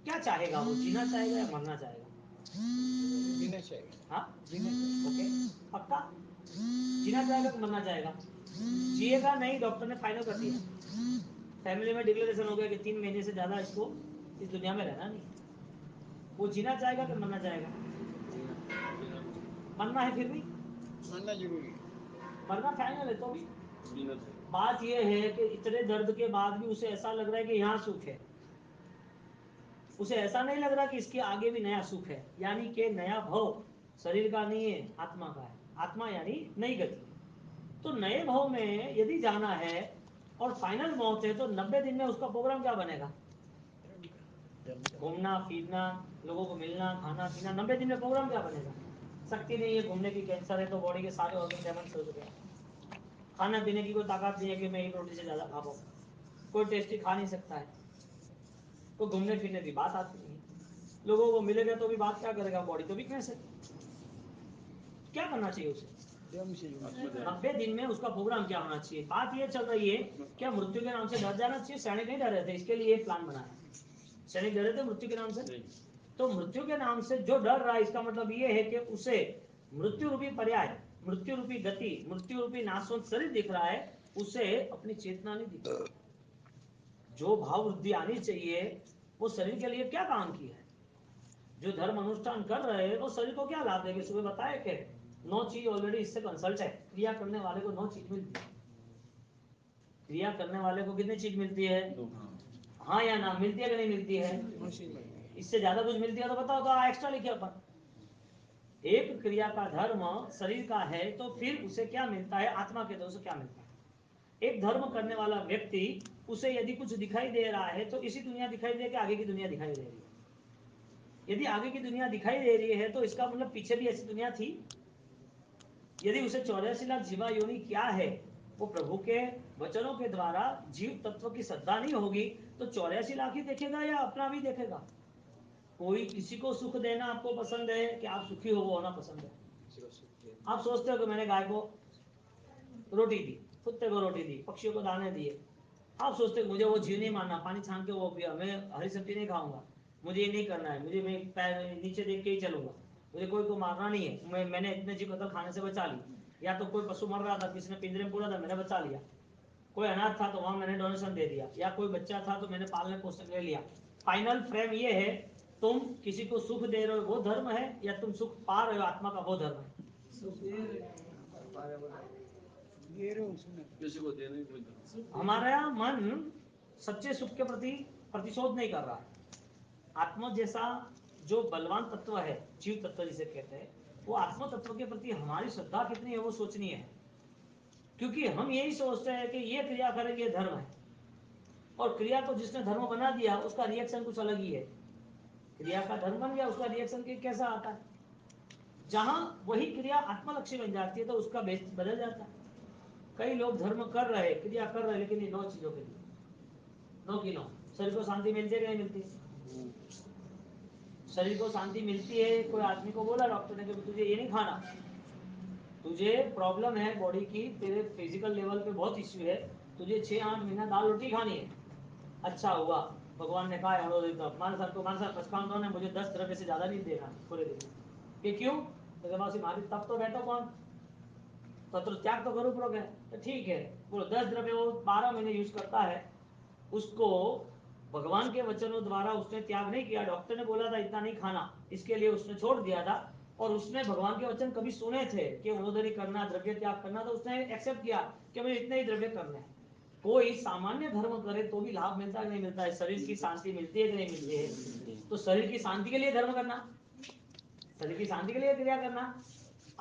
क्या चाहेगा वो जीना चाहेगा या मरना चाहेगा जीना चाहिए हाँ ओके पक्का जीना चाहेगा कि मरना चाहेगा जिएगा नहीं डॉक्टर ने फाइनल कर दिया फैमिली में डिक्लेरेशन हो गया कि 3 महीने से ज्यादा इसको इस दुनिया में रहना नहीं वो जीना चाहेगा कि मरना चाहेगा मरना है फिर भी मरना जरूरी मरना फाइनल है तो भी बात यह है कि इतने दर्द के बाद भी उसे ऐसा लग रहा है कि यहाँ सुख है उसे ऐसा नहीं लग रहा कि इसके आगे भी नया सुख है यानी कि नया भव शरीर का नहीं है आत्मा का है आत्मा यानी नई गति तो नए भाव में यदि जाना है और फाइनल मौत है तो 90 दिन में उसका प्रोग्राम क्या बनेगा घूमना फिरना लोगों को मिलना खाना पीना 90 दिन में प्रोग्राम क्या बनेगा शक्ति नहीं है घूमने की कैंसर है तो बॉडी के सारे ऑर्गन डैमेज हो चुके हैं खाना पीने की कोई ताकत नहीं है कि मैं एक रोटी से ज्यादा खा पाऊँ कोई टेस्टी खा नहीं सकता है तो घूमने फिरने की बात आती नहीं लोगों को मिलेगा तो भी बात क्या करेगा बॉडी तो वीकनेस है क्या करना चाहिए उसे 90 दिन में उसका प्रोग्राम क्या होना चाहिए बात ये चल रही है क्या मृत्यु के नाम से डर जाना चाहिए सैनिक नहीं डर रहे थे इसके लिए प्लान बनाया सैनिक डरे थे मृत्यु के नाम से तो मृत्यु के नाम से जो डर रहा है इसका मतलब ये है कि उसे मृत्यु रूपी पर्याय मृत्यु रूपी गति, मृत्यु रूपी नाशवंत शरीर दिख रहा है, उसे अपनी चेतना नहीं दिख रही। जो भाव वृद्धि आनी चाहिए वो शरीर के लिए क्या काम की है? जो धर्म अनुष्ठान कर रहे हैं वो शरीर को क्या लाभ देंगे? सुबह बताया कि 9 चीज ऑलरेडी इससे कंसल्ट है। क्रिया करने वाले को 9 चीज मिलती है। क्रिया करने वाले को कितनी चीज मिलती है? हाँ या ना? मिलती है कि नहीं मिलती है? इससे ज्यादा कुछ मिलती है तो बताओ, तो एक्स्ट्रा लिखिए अपन। एक क्रिया का धर्म शरीर का है तो फिर उसे क्या मिलता है? आत्मा के द्वारा क्या मिलता है? एक धर्म करने वाला व्यक्ति, उसे यदि कुछ दिखाई दे रहा है तो इसी दुनिया दिखाई दे कि आगे की दुनिया दिखाई दे रही है? यदि आगे की दुनिया दिखाई दे रही है तो इसका मतलब पीछे भी ऐसी दुनिया थी। यदि उसे 84 लाख जीवा योनि क्या है वो प्रभु के वचनों के द्वारा जीव तत्व की श्रद्धा नहीं होगी तो 84 लाख ही देखेगा या अपना भी देखेगा? कोई किसी को सुख देना आपको पसंद है कि आप सुखी हो वो होना पसंद है? आप सोचते हो कि मैंने गाय को रोटी दी, कुत्ते को रोटी दी, पक्षियों को दाने दिए। आप सोचते हो मुझे वो जीव नहीं मानना, पानी छान के वो पिया, मैं हरी सब्जी नहीं खाऊंगा, मुझे ये नहीं करना है, मुझे मैं पैर नीचे देख के ही चलूंगा, मुझे कोई को मारना नहीं है, मैंने इतने जीव कतल खाने से बचा ली। या तो कोई पशु मर रहा था, किसी ने पिंजरे में पूरा था, मैंने बचा लिया। कोई अनाथ था तो वहां मैंने डोनेशन दे दिया, या कोई बच्चा था तो मैंने पालने पोषण ले लिया। फाइनल फ्रेम ये है, तुम किसी को सुख दे रहे हो वो धर्म है या तुम सुख पा रहे हो आत्मा का वो धर्म है? हमारा मन सच्चे सुख के प्रति प्रतिशोध नहीं कर रहा है। आत्मा जैसा जो बलवान तत्व है, जीव तत्व जिसे कहते हैं, वो आत्म तत्व के प्रति हमारी श्रद्धा कितनी है वो सोचनी है। क्योंकि हम यही सोचते हैं कि ये क्रिया करेंगे धर्म है, और क्रिया को जिसने धर्म बना दिया उसका रिएक्शन कुछ अलग ही है। क्रिया का धर्म बन गया, उसका रिएक्शन कैसा आता है? जहां वही क्रिया आत्मलक्ष्य बन जाती है तो उसका बेस बदल जाता है। कई लोग धर्म कर रहे, क्रिया कर रहे, लेकिन ये 9 चीजों के लिए 9 की 9। शरीर को शांति मिलती है कि नहीं मिलती? शरीर को शांति मिलती है। कोई आदमी को बोला डॉक्टर ने कि तुझे ये नहीं खाना, तुझे प्रॉब्लम है बॉडी की, तेरे फिजिकल लेवल पे बहुत इश्यू है, तुझे 6-8 महीना दाल रोटी खानी है। अच्छा हुआ भगवान ने कहा मान सर को, मान सर पचकान दो ने मुझे 10 द्रव्य से ज्यादा नहीं देना पूरे दिन कि क्यों? तो मारी तब तो बैठो कौन, तो त्याग तो करूँ प्रोग है, तो ठीक है बोलो 10 द्रव्य वो 12 महीने यूज करता है, उसको भगवान के वचनों द्वारा उसने त्याग नहीं किया। डॉक्टर ने बोला था इतना नहीं खाना, इसके लिए उसने छोड़ दिया था, और उसने भगवान के वचन कभी सुने थे कि उन्नोदरी करना, द्रव्य त्याग करना, तो उसने एक्सेप्ट किया कि मुझे इतने ही द्रव्य करने हैं। कोई सामान्य धर्म करे तो भी लाभ मिलता है नहीं मिलता है? शरीर की शांति मिलती है कि नहीं मिलती है? तो शरीर की शांति के लिए धर्म करना, शरीर की शांति के लिए क्रिया करना।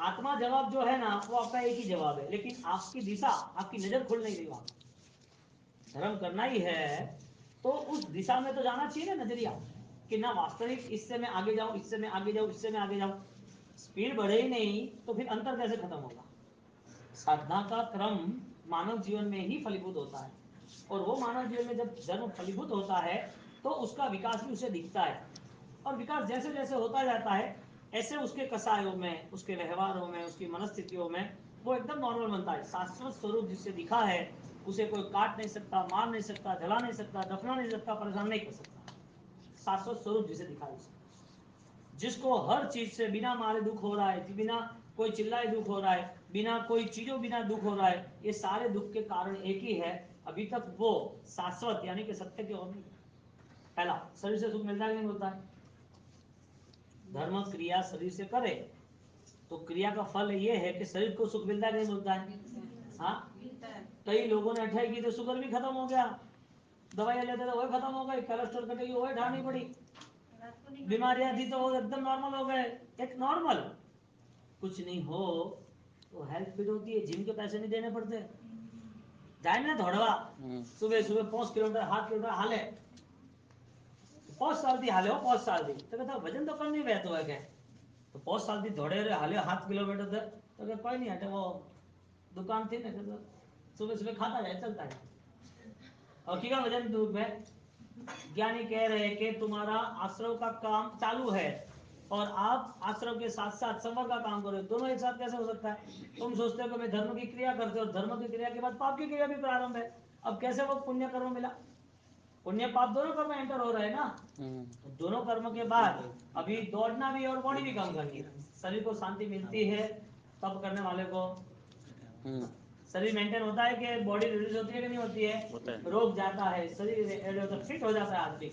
आत्मा जवाब जो है ना वो आपका एक ही जवाब है, लेकिन आपकी दिशा, आपकी नजर खुल नहीं रही वहां। धर्म करना ही है तो उस दिशा में तो जाना चाहिए ना नजरिया, कि ना वास्तविक इससे मैं आगे जाऊं, इससे मैं आगे जाऊं, इससे मैं आगे जाऊं। स्पीड बढ़े ही नहीं तो फिर अंतर कैसे खत्म होगा? साधना का क्रम मानव जीवन में ही फलीभूत होता है, और वो मानव जीवन में जब धर्म फलीभूत होता है तो उसका विकास भी उसे दिखता है, और विकास जैसे जैसे होता जाता है ऐसे उसके कसायों में, उसके व्यवहारों में, उसकी मनस्थितियों में वो एकदम नॉर्मल बनता है। शाश्वत स्वरूप जिससे दिखा है उसे कोई काट नहीं सकता, मार नहीं सकता, जला नहीं सकता, दफना नहीं सकता, परेशान नहीं कर सकता। शाश्वत स्वरूप जिसे दिखा है, जिसको हर चीज से बिना मारे दुख हो रहा है, बिना कोई चिल्लाए दुख हो रहा है, बिना कोई चीजों बिना दुख हो रहा है, ये सारे दुख के कारण एक ही है। अभी तक वो शाश्वत यानी कि सत्य की ओर नहीं। पहला, शरीर से सुख मिलता है नहीं मिलता है? धर्म क्रिया शरीर से करे तो क्रिया का फल ये है कि शरीर को सुख मिलता है नहीं मिलता है? हाँ, कई लोगों ने अटैक की तो शुगर भी खत्म हो गया, दवाइयां लेते थे वो खत्म हो गई, कोलेस्ट्रॉल कटेगी वो ढानी पड़ी, बीमारियां थी तो वो एकदम नॉर्मल हो गए। एक नॉर्मल कुछ नहीं हो तो हेल्थ फिट होती है, जिम के पैसे नहीं देने पड़ते। जाए ना दौड़वा सुबह सुबह 5 किलोमीटर 7 किलोमीटर हाले, 5 साल थी हाले हो, 5 साल थी तो कहता वजन तो कम नहीं रहता है क्या? तो 5 साल थी दौड़े रहे हाले 7 किलोमीटर तक, तो कहता कोई नहीं हटे, वो दुकान थी ना, कहता सुबह सुबह खाता जाए चलता है, और क्या वजन दूर में। ज्ञानी कह रहे हैं कि तुम्हारा आश्रव का काम चालू है और आप आश्रम के साथ साथ संवर का काम करो, दोनों एक साथ कैसे हो सकता है? तुम सोचते हो कि मैं धर्म की क्रिया करते हो, धर्म की क्रिया के बाद पाप की क्रिया भी प्रारंभ है, अब कैसे वो पुण्य कर्म मिला? पुण्य पाप दोनों कर्म एंटर हो रहे हैं ना, तो दोनों कर्म के बाद अभी दौड़ना भी और बॉडी भी काम करनी है। शरीर को शांति मिलती है तप करने वाले को शरीर मेंटेन होता है कि बॉडी रिलीज होती है कि नहीं होती है? रोग जाता है, शरीर फिट हो जाता है आदमी।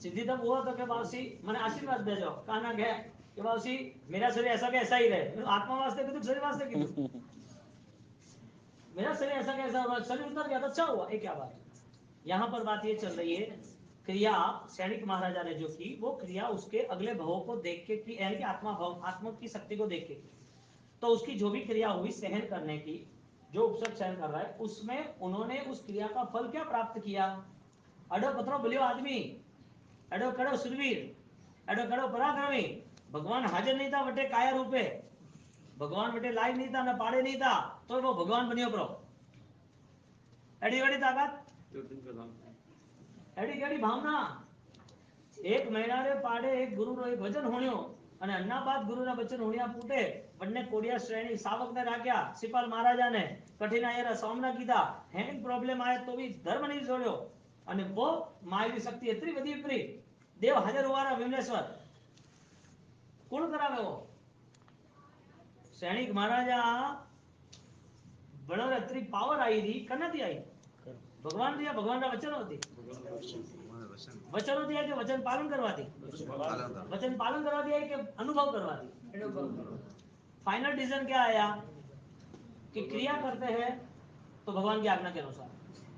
सीधी तब हुआ तो के बासी मैंने आशीर्वाद दे जाओ कहना गया कि बासी मेरा शरीर ऐसा कैसा ही रहे, आत्मा वास्ते कीधु शरीर वास्ते कीधु मेरा शरीर ऐसा कैसा हुआ, शरीर उतर गया तो अच्छा हुआ, ये क्या बात है? यहाँ पर बात ये चल रही है, क्रिया सैनिक महाराजा ने जो की वो क्रिया उसके अगले भावों को देख के की, यानी कि आत्मा भाव आत्मा की शक्ति को देख के की। तो उसकी जो भी क्रिया हुई सहन करने की, जो उपसर्ग सहन कर रहा है, उसमें उन्होंने उस क्रिया का फल क्या प्राप्त किया? अडो पत्रो बलियो आदमी, अडो कड़ो सुरवीर, अडो कड़ो पराक्रमी। भगवान हाजिर नहीं था बटे काया रूपे, भगवान बटे लायक नहीं था, न पाड़े नहीं था, तो वो भगवान बनियो प्रो। एडी वडी ताकत, एडी गड़ी भावना। एक महीना रे पाड़े एक गुरु रो एक वचन होण्यो અને अन्ना बाद गुरु ना वचन होण्या फूटे બંને કોડિયા શ્રેણી સાવક ને રાખ્યા, સિપાલ મહારાજા ને કઠિનાઈના સામના કીધા, હેન્ડ પ્રોબ્લેમ આયા તો भी ધર્મ नहीं छोड़્યો અને वो मायवी शक्ति इतनी बड़ी परी देव हाजर हुआ विमलेश्वर कौन करावे वो सैनिक महाराजा बड़ो इतनी पावर आई थी कना थी आई भगवान दिया भगवान का वचन होती वचन होती है कि वचन पालन करवाती वचन पालन करवाती है कि अनुभव करवाती। फाइनल डिसीजन क्या आया कि क्रिया करते हैं तो भगवान की आज्ञा के अनुसार,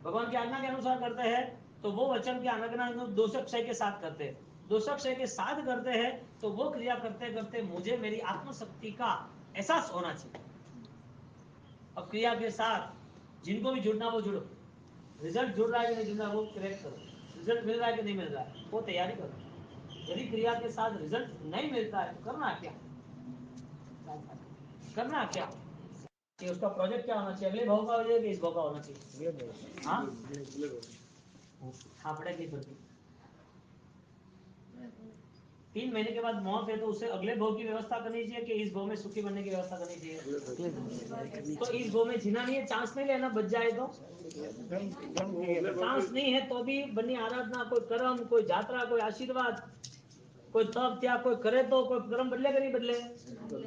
भगवान की आज्ञा के अनुसार करते हैं तो वो वचन की आज्ञा दोषक्षय के साथ करते हैं, दोषक्षय के साथ करते हैं तो वो क्रिया करते करते मुझे मेरी आत्मशक्ति का एहसास होना चाहिए। अब क्रिया के साथ जिनको भी जुड़ना वो जुड़ो, रिजल्ट जुड़ रहा है कि नहीं जुड़ रहा वो करेक्ट करो, रिजल्ट मिल रहा है कि नहीं मिल रहा है वो तैयारी करो। यदि क्रिया के साथ रिजल्ट नहीं मिलता है तो करना क्या, करना क्या कि उसका प्रोजेक्ट क्या होना चाहिए, अगले भाव का हो जाए कि इस भाव का होना चाहिए। हाँ आपड़े की प्रति 3 महीने के बाद मौत है तो उसे अगले भोग की व्यवस्था करनी चाहिए कि इस भोग में सुखी बनने की व्यवस्था करनी चाहिए। तो इस भोग में जीना नहीं है, चांस नहीं लेना, बच जाए तो चांस नहीं है तो भी बनी आराधना, कोई कर्म, कोई यात्रा, कोई आशीर्वाद, कोई तप त्याग कोई करे तो कोई कर्म बदले कि नहीं बदले,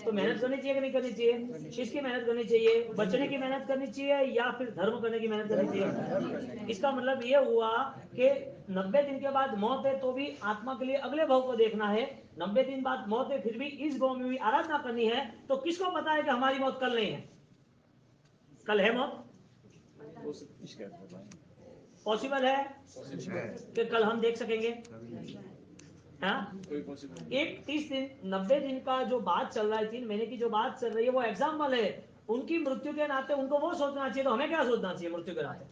तो मेहनत करनी चाहिए कि नहीं करनी चाहिए? किसकी मेहनत करनी चाहिए? बचने की मेहनत करनी चाहिए या फिर धर्म करने की मेहनत करनी चाहिए? इसका मतलब ये हुआ कि 90 दिन के बाद मौत है तो भी आत्मा के लिए अगले भाव को देखना है, 90 दिन बाद मौत है फिर भी इस भाव में भी आराधना करनी है। तो किसको पता है कि हमारी मौत कल नहीं है? कल है मौत? पॉसिबल है कि कल हम देख सकेंगे? हाँ? एक 30 दिन 90 दिन का जो बात चल रहा है, 3 महीने की जो बात चल रही है वो एग्जाम्पल है। उनकी मृत्यु के नाते उनको वो सोचना चाहिए, तो हमें क्या सोचना चाहिए मृत्यु के नाते?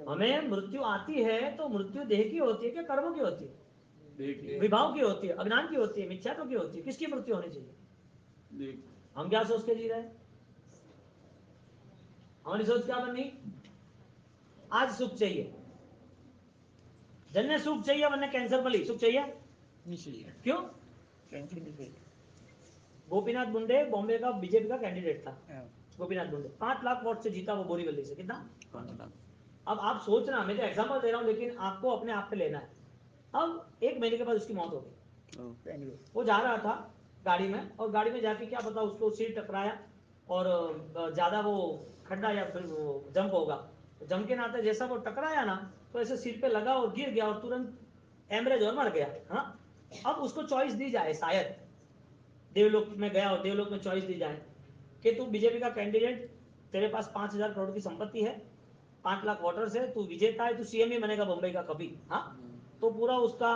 हमें मृत्यु आती है तो मृत्यु देह की होती है कि कर्म की होती है? विभाव की होती है, अज्ञान की होती है, मिथ्यात्व की होती है। किसकी मृत्यु होनी चाहिए? हम क्या सोच के जी रहे हैं? हमारी सोच क्या बनी? आज सुख चाहिए, जन्ने सुख चाहिए वरना कैंसर मली, सुख चाहिए क्यों? गोपीनाथ मुंडे बॉम्बे का बीजेपी का कैंडिडेट था, गोपीनाथ मुंडे 5 लाख वोट से जीता वो बोरीवली से। कितना? 5 लाख। अब आप सोचना, मैं तो एग्जांपल दे रहा हूं लेकिन आपको अपने आप पे लेना है। अब 1 महीने के बाद उसकी मौत हो गई। वो जा रहा था गाड़ी में और गाड़ी में जाके क्या पता उसको सीट टकराया और ज्यादा वो खड्डा या फिर वो जंप होगा, जंप के नाते जैसा वो टकराया ना तो ऐसे सीट पे लगा और गिर गया और तुरंत एमरेज और मर गया। हाँ, अब उसको चॉइस दी जाए, शायद देवलोक में गया और देवलोक में चॉइस दी जाए कि तू बीजेपी का कैंडिडेट, तेरे पास 5000 करोड़ की संपत्ति है, 5 लाख वोटर्स है, तू विजेता है, तू सीएम ही बनेगा बम्बई का कभी। हाँ, तो पूरा उसका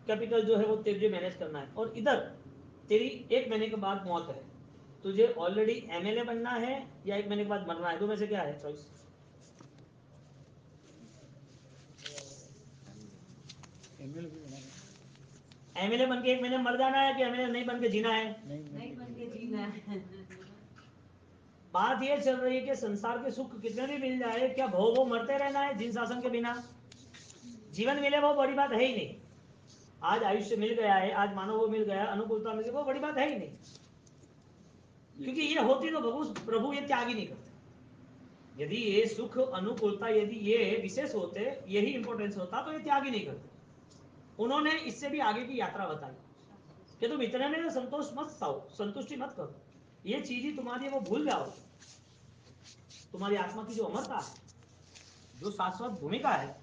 कैपिटल जो है वो तुझे मैनेज करना है और इधर तेरी 1 महीने के बाद मौत है, तुझे ऑलरेडी एमएलए बनना है या 1 महीने के बाद मरना है, दो में से क्या है चॉइस? एमएलए बन के 1 महीने मर जाना है कि एमएलए नहीं बन के जीना है? नहीं बन के जीना है। बात ये चल रही है कि संसार के सुख कितने भी मिल जाए, क्या भोग वो मरते रहना है जिन शासन के बिना? जीवन मिले वो बड़ी बात है ही नहीं। आज आयुष्य मिल गया है, आज मानव वो मिल गया, अनुकूलता मिल गई, वो बड़ी बात है ही नहीं, क्योंकि ये होती तो प्रभु ये त्याग ही नहीं करते। यदि ये सुख अनुकूलता यदि ये विशेष होते, यही इंपॉर्टेंस होता तो ये त्याग ही नहीं करते। उन्होंने इससे भी आगे की यात्रा बताई कि तुम इतने में संतोष मत पाओ, संतुष्टि मत करो, ये चीज ही तुम्हारी वो भूल जाओ। तुम्हारी आत्मा की जो अमरता है, जो शाश्वत भूमिका है,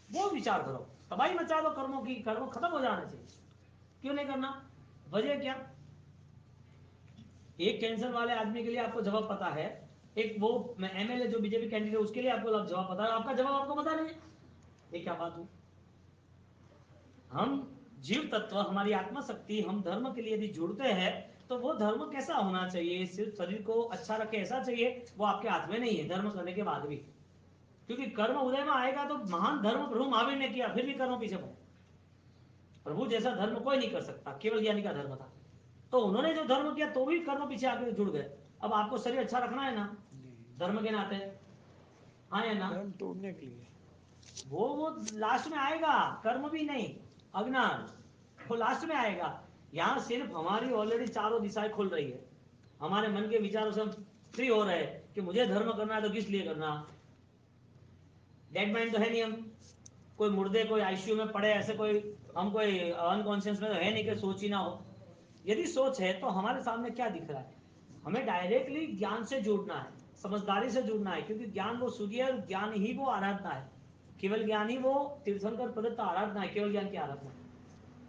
वो विचार करो। तबाही मचा दो कर्मों की, कर्म खत्म हो जाना चाहिए। क्यों नहीं करना? वजह क्या? एक कैंसर वाले आदमी के लिए आपको जवाब पता है, एक वो एमएलए जो बीजेपी कैंडिडेट है उसके लिए आपको जवाब पता है, आपका जवाब आपको पता नहीं है। ये क्या बात हुई? हम जीव तत्व, हमारी आत्मा शक्ति, हम धर्म के लिए यदि जुड़ते हैं तो वो धर्म कैसा होना चाहिए? सिर्फ शरीर को अच्छा रखे ऐसा चाहिए, वो आपके हाथ में नहीं है धर्म करने के बाद भी। क्योंकि कर्म उदय में आएगा तो महान धर्म प्रभु महावीर ने किया, फिर भी कर्म पीछे पड़े। प्रभु जैसा धर्म कोई नहीं कर सकता, केवल ज्ञानी का धर्म था। तो उन्होंने जो धर्म किया तो भी कर्म पीछे आके जुड़ गए। अब आपको शरीर अच्छा रखना है ना धर्म के नाते, हाँ या ना? कर्म तोड़ने के लिए वो लास्ट में आएगा, कर्म भी नहीं, अज्ञान वो लास्ट में आएगा। यहाँ सिर्फ हमारी ऑलरेडी चारों दिशाएं खुल रही है, हमारे मन के विचारों से हम फ्री हो रहे हैं कि मुझे धर्म करना है तो किस लिए करना। डेड माइंड तो है नहीं, हम कोई मुर्दे, कोई आईसीयू में पड़े ऐसे, कोई हम कोई अनकॉन्शियस में तो है नहीं कि सोच ही ना हो। यदि सोच है तो हमारे सामने क्या दिख रहा है? हमें डायरेक्टली ज्ञान से जुड़ना है, समझदारी से जुड़ना है, क्योंकि ज्ञान वो सूर्य है, ज्ञान ही वो आराधना है, केवल ज्ञान ही वो तीर्थंकर प्रदत्त आराधना है, केवल ज्ञान की आराधना।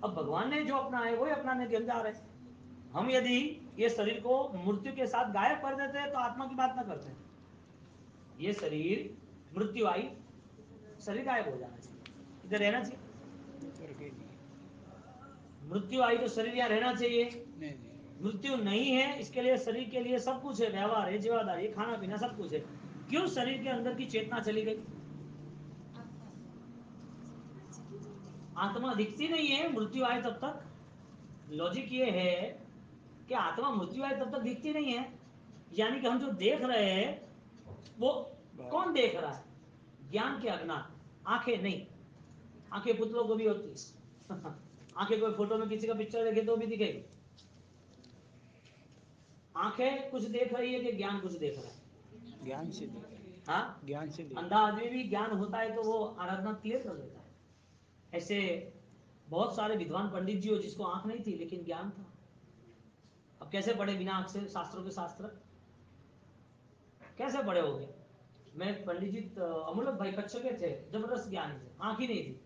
अब भगवान ने जो अपना है वही अपनाने के हम जा रहे हैं। हम यदि ये शरीर को मृत्यु के साथ गायब कर देते हैं तो आत्मा की बात ना करते हैं। ये शरीर मृत्यु आई, शरीर गायब हो जाना चाहिए, इधर रहना चाहिए। मृत्यु आई तो शरीर यहाँ रहना चाहिए। नहीं मृत्यु नहीं है, इसके लिए शरीर के लिए सब कुछ है, व्यवहार है, जीवादारी, खाना पीना सब कुछ है। क्यों शरीर के अंदर की चेतना चली गई? आत्मा दिखती नहीं है मृत्यु आए तब तक। लॉजिक ये है कि आत्मा मृत्यु आए तब तक दिखती नहीं है, यानी कि हम जो देख रहे हैं वो कौन देख रहा है? ज्ञान के अज्ञान। आंखें नहीं, आंखें पुतलों को भी होती है आंखें कोई फोटो में किसी का पिक्चर देखे तो भी दिखेगी। आंखें कुछ देख रही है कि ज्ञान कुछ देख रहा है? ज्ञान से देख, हाँ, ज्ञान से देख। अंधा आदमी भी ज्ञान होता है तो वो आराधना क्लियर कर देता है। ऐसे बहुत सारे विद्वान पंडित जी हो जिसको आंख नहीं थी लेकिन ज्ञान था। अब कैसे पढ़े बिना आंख से शास्त्रों के शास्त्र? कैसे पढ़े हो गए? मैं पंडित जी अमूलक भाई कच्छ के थे, जबरदस्त ज्ञानी थे, आंख ही नहीं थी,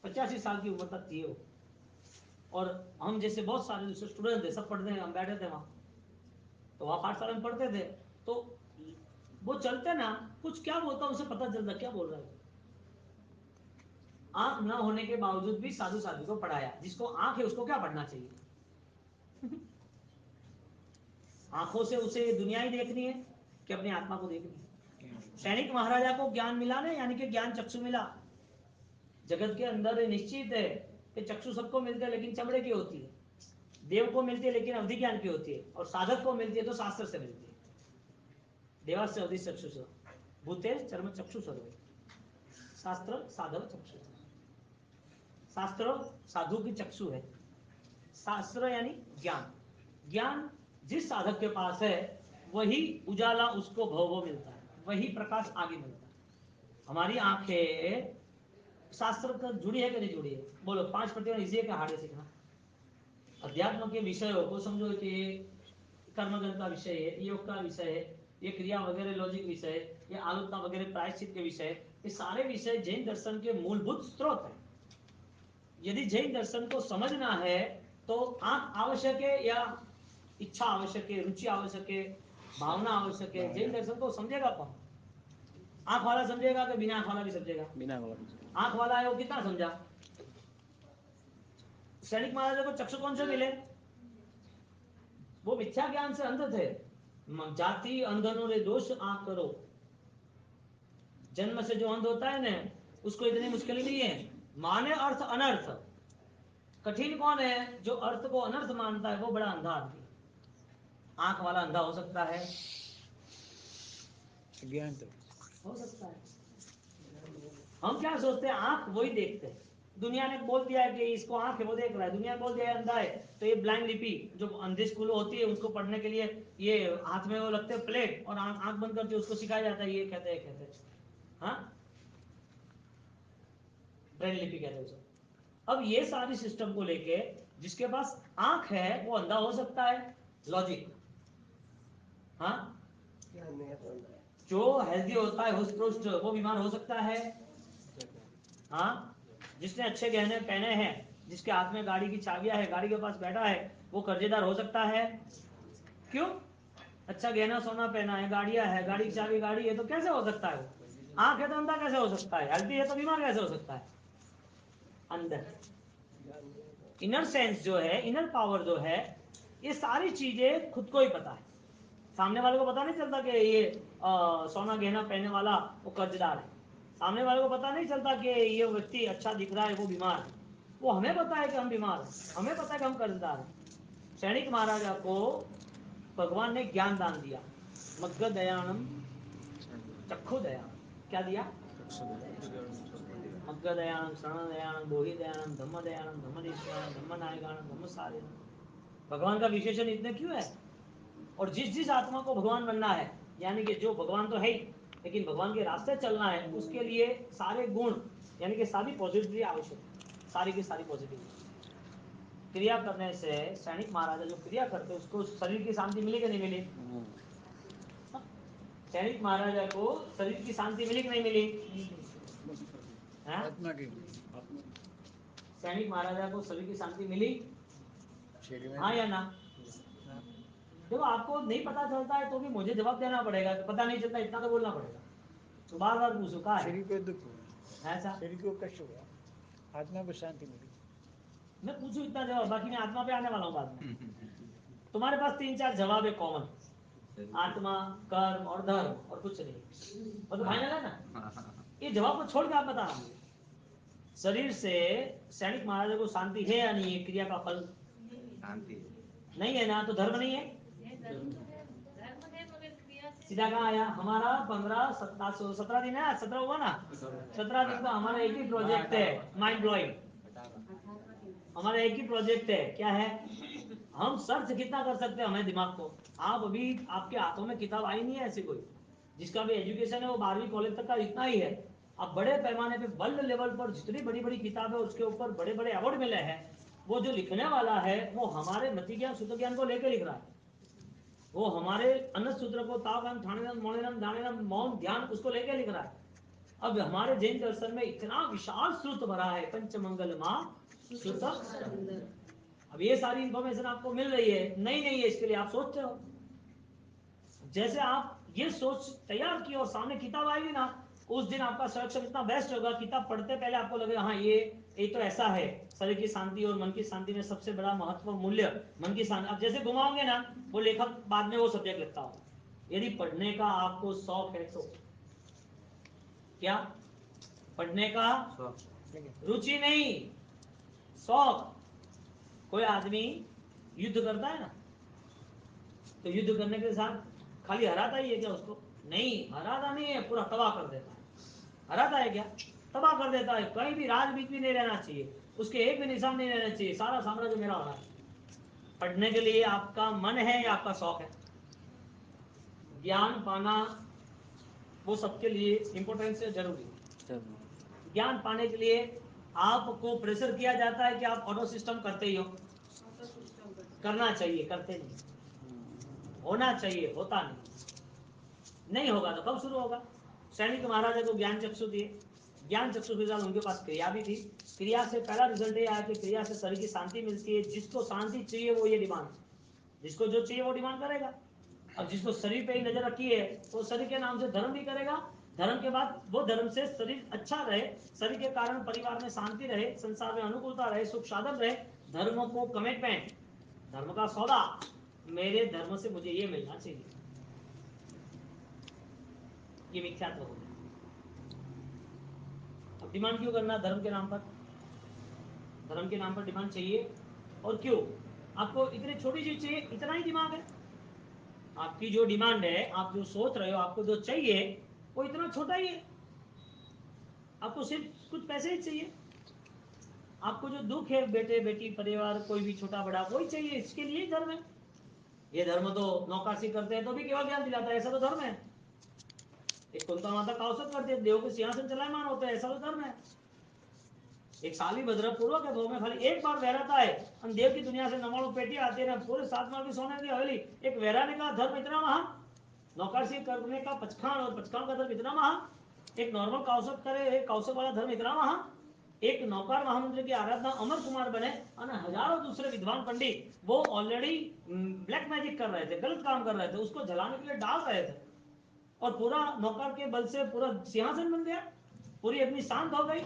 85 साल की उम्र तक थी वो। और हम जैसे बहुत सारे स्टूडेंट थे, सब पढ़ते हैं, हम बैठे थे वहां, तो वहां पाठशाला में पढ़ते थे, तो वो चलते ना, कुछ क्या बोलता उसे पता चलता क्या बोल रहा है। आंख न होने के बावजूद भी साधु साधु को पढ़ाया। जिसको आंख है उसको क्या पढ़ना चाहिए? आंखों से उसे दुनिया ही देखनी है कि अपनी आत्मा को देखनी है। सैनिक महाराजा को ज्ञान मिला ना, यानी कि ज्ञान चक्षु मिला। जगत के अंदर निश्चित है कि चक्षु सबको मिलते हैं लेकिन चमड़े की होती है, देव को मिलती है लेकिन अवधि ज्ञान की होती है, और साधक को मिलती है तो शास्त्र से मिलती है। देवास्य अवधि चक्षु से भूतेश चर्म चक्षु सर्व, शास्त्र साधव चक्षु। शास्त्र साधु की चक्षु है, शास्त्र यानी ज्ञान। ज्ञान जिस साधक के पास है वही उजाला उसको भव मिलता है, वही प्रकाश आगे मिलता है। हमारी आंखें शास्त्र तक जुड़ी है कि नहीं जुड़ी है? बोलो, 5% इजी है कि हार्ड है सीखना? अध्यात्म के विषयों को समझो कि कर्मगन का विषय है, योग का विषय है, ये क्रिया वगैरह लॉजिक विषय है, ये आलोचना वगैरह प्रायश्चित के विषय, ये सारे विषय जैन दर्शन के मूलभूत स्रोत है। यदि जैन दर्शन को समझना है तो आंख आवश्यक है या इच्छा आवश्यक है, रुचि आवश्यक है, भावना आवश्यक है? जैन दर्शन को समझेगा कौन? आंख वाला समझेगा कि बिना आंख वाला भी समझेगा? बिना वाला। आंख वाला है वो कितना समझा? सैनिक महाराजा को चक्षु कौन से मिले? वो मिथ्या ज्ञान से अंध थे। जाति अंधनों रे दोष आंख करो। जन्म से जो अंध होता है ना, उसको इतनी मुश्किल नहीं है। माने अर्थ अनर्थ, कठिन कौन है? जो अर्थ को अनर्थ मानता है वो बड़ा अंधा आदमी। आंख वाला अंधा हो सकता है? ज्ञान तो हो सकता है। हम क्या सोचते हैं? आंख वही देखते हैं। दुनिया ने बोल दिया है कि इसको आंख है वो देख रहा है, दुनिया ने बोल दिया है अंधा है, तो ये ब्लाइंड लिपि जो अंधे स्कूल होती है उसको पढ़ने के लिए ये हाथ में वो लगते हैं प्लेट और आंख बंद करके उसको सिखाया जाता है, ये कहते हैं हाँ, ब्रेन लिपि कहते हैं उसे। अब ये सारी सिस्टम को लेके जिसके पास आंख है वो अंधा हो सकता है, लॉजिक। हाँ, जो हेल्दी होता है हुष्ट पुष्ट वो बीमार हो सकता है। हाँ, जिसने अच्छे गहने पहने हैं, जिसके हाथ में गाड़ी की चाबियां है, गाड़ी के पास बैठा है, वो कर्जेदार हो सकता है। क्यों? अच्छा गहना सोना पहना है, गाड़ियां है, गाड़ी की चाबी गाड़ी है, तो कैसे हो सकता है? वो आंख है तो अंधा कैसे हो सकता है? हेल्दी है तो बीमार कैसे हो सकता है? अंदर इनर सेंस जो है, इनर पावर जो है, ये सारी चीजें खुद को ही पता है। सामने वाले को पता नहीं चलता कि ये सोना गहना पहनने वाला वो कर्जदार है। सामने वाले को पता नहीं चलता कि ये व्यक्ति अच्छा दिख रहा है वो बीमार है। वो हमें पता है कि हम बीमार हैं, हमें पता है कि हम कर्जदार हैं। सैनिक महाराजा को भगवान ने ज्ञान दान दिया, मग्ग दयानम चक्षु दयानम। क्या दिया? मग्ग दयानम, शरण दयानम, बोहि दयानम, धम्म दयानम, धम्मदेशिकानम, धम्म नायकानम, धम्म सारिणम। भगवान का विशेषण इतने क्यों है? और जिस जिस आत्मा को भगवान बनना है, यानी कि जो भगवान तो है ही, लेकिन भगवान के रास्ते चलना है, उसके लिए सारे गुण यानी कि सारी पॉजिटिविटी आवश्यक है, सारी की सारी पॉजिटिविटी। क्रिया करने से सैनिक महाराजा जो क्रिया करते उसको शरीर की शांति मिली कि नहीं मिली? सैनिक महाराजा को शरीर की शांति मिली कि नहीं मिली? आत्मा की सैनिक महाराजा को शरीर की शांति मिली? हाँ या ना? देखो आपको नहीं पता चलता है तो भी मुझे जवाब देना पड़ेगा, पता नहीं चलता इतना तो बोलना पड़ेगा। तो बार बार पूछो कहा है शरीर को दुख हुआ, ऐसा? शरीर को कष्ट हुआ, आत्मा को शांति मिली। मैं पूछू इतना जवाब, बाकी मैं आत्मा पे आने वाला हूँ बाद में। तुम्हारे पास 3-4 जवाब है कॉमन, आत्मा, कर्म और धर्म, और कुछ नहीं। वो तो फाइनल है ना? ये जवाब को छोड़ के आप बताना मुझे, शरीर से सैनिक महाराजा को शांति है या नहीं है? क्रिया का फल शांति नहीं है ना, तो धर्म नहीं है। सीधा कहाँ आया? हमारा 17 दिन है, 17 हुआ ना, 17 दिन का हमारा एक ही प्रोजेक्ट है, माइंड ब्लोइंग। हमारा एक ही प्रोजेक्ट है, क्या है? हम सर्च कितना कर सकते हैं हमें दिमाग को। आप अभी आपके हाथों में किताब आई नहीं है ऐसी कोई, जिसका भी एजुकेशन है वो 12वीं कॉलेज तक का इतना ही है। अब बड़े पैमाने पे वर्ल्ड लेवल पर जितनी बड़ी बड़ी किताब है उसके ऊपर बड़े बड़े अवार्ड मिले हैं, वो जो लिखने वाला है वो हमारे मति ज्ञान सूत्र ज्ञान को लेकर लिख रहा है। वो हमारे अन्न सूत्र को तावम ठाणेनम मोणेनम दानेनम मौन ध्यान उसको लेकर लिख रहा है। अब हमारे जैन दर्शन में इतना विशाल श्रुत भरा है, पंचमंगल मां श्रुतम। अब ये सारी इंफॉर्मेशन आपको मिल रही है, नहीं नहीं है, इसके लिए आप सोचते हो। जैसे आप ये सोच तैयार की और सामने किताब आएगी ना, उस दिन आपका सिलेक्शन इतना बेस्ट होगा। किताब पढ़ते पहले आपको लगेगा हाँ ये तो ऐसा है। शरीर की शांति और मन की शांति में सबसे बड़ा महत्व मूल्य मन की शांति। आप जैसे घुमाओगे ना, वो लेखक बाद में वो सब्जेक्ट लिखता हो। यदि पढ़ने का आपको शौक है तो क्या पढ़ने का रुचि नहीं, शौक। कोई आदमी युद्ध करता है ना, तो युद्ध करने के साथ खाली हराता ही है क्या उसको? नहीं, हराता नहीं है, पूरा तबाह कर देता है। हराता है क्या? तबाह कर देता है। कहीं भी राज बीच भी नहीं रहना चाहिए, उसके एक भी निशान नहीं रहना चाहिए, सारा साम्राज्य मेरा हो रहा है। पढ़ने के लिए आपका मन है या आपका शौक है? ज्ञान पाना वो सबके लिए इंपॉर्टेंस है, जरूरी है। ज्ञान पाने के लिए आपको प्रेशर किया जाता है कि आप ऑटो सिस्टम करते ही हो। करना चाहिए, करते नहीं। होना चाहिए, होता नहीं। नहीं होगा तो कब शुरू होगा? सैनिक महाराजा को ज्ञान चक्षु दिए, ज्ञान चक्षु के साथ उनके पास क्रिया भी थी। क्रिया से पहला रिजल्ट ये आया कि क्रिया से शरीर की शांति मिलती है। जिसको शांति चाहिए वो ये डिमांड, जिसको जो चाहिए वो डिमांड करेगा। अब जिसको शरीर पे ही नजर रखी है तो शरीर के नाम से धर्म भी करेगा। धर्म के बाद वो धर्म से शरीर अच्छा रहे, शरीर के कारण परिवार में शांति रहे, संसार में अनुकूलता रहे, सुख साधन रहे। धर्म को कमिटमेंट, धर्म का सौदा, मेरे धर्म से मुझे ये मिलना चाहिए, ये विख्यात हो गया। अब डिमांड क्यों करना धर्म के नाम पर? धर्म के नाम पर डिमांड चाहिए, और क्यों? आपको इतनी छोटी चीज चाहिए, इतना ही दिमाग है। आपकी जो डिमांड है, आप जो सोच रहे हो, आपको जो चाहिए वो इतना छोटा ही है। आपको सिर्फ कुछ पैसे ही चाहिए। आपको जो दुख है, बेटे बेटी परिवार कोई भी छोटा बड़ा वही चाहिए, इसके लिए ही धर्म है। ये धर्म तो नौकाशी करते हैं तो भी केवल ज्ञान दिलाता है, ऐसा तो धर्म है। एक कुंता माता का अवसर करते हैं, देव के सिंहासन चलायमान होते हैं, ऐसा तो धर्म है। एक साली भद्रपूर्वक है भोग में खाली एक बार वैराता है और देव की दुनिया से 99 पेटी आती है ना, पूरे 7 माल की सोने की हवेली। एक वैराने का धर्म इतना महान, नौकरसी करने का पचखान और पचखान का धर्म इतना महान, एक नॉर्मल कौशक करे एक कौशक वाला धर्म इतना महान, एक नौकर महामंत्री की आराधना अमर कुमार बने और हजारों दूसरे विद्वान पंडित वो ऑलरेडी ब्लैक मैजिक कर रहे थे, गलत काम कर रहे थे, उसको जलाने के लिए डाल रहे थे और पूरा नौकर के बल से पूरा सिंहासन बन गया, पूरी अपनी शांत हो गई।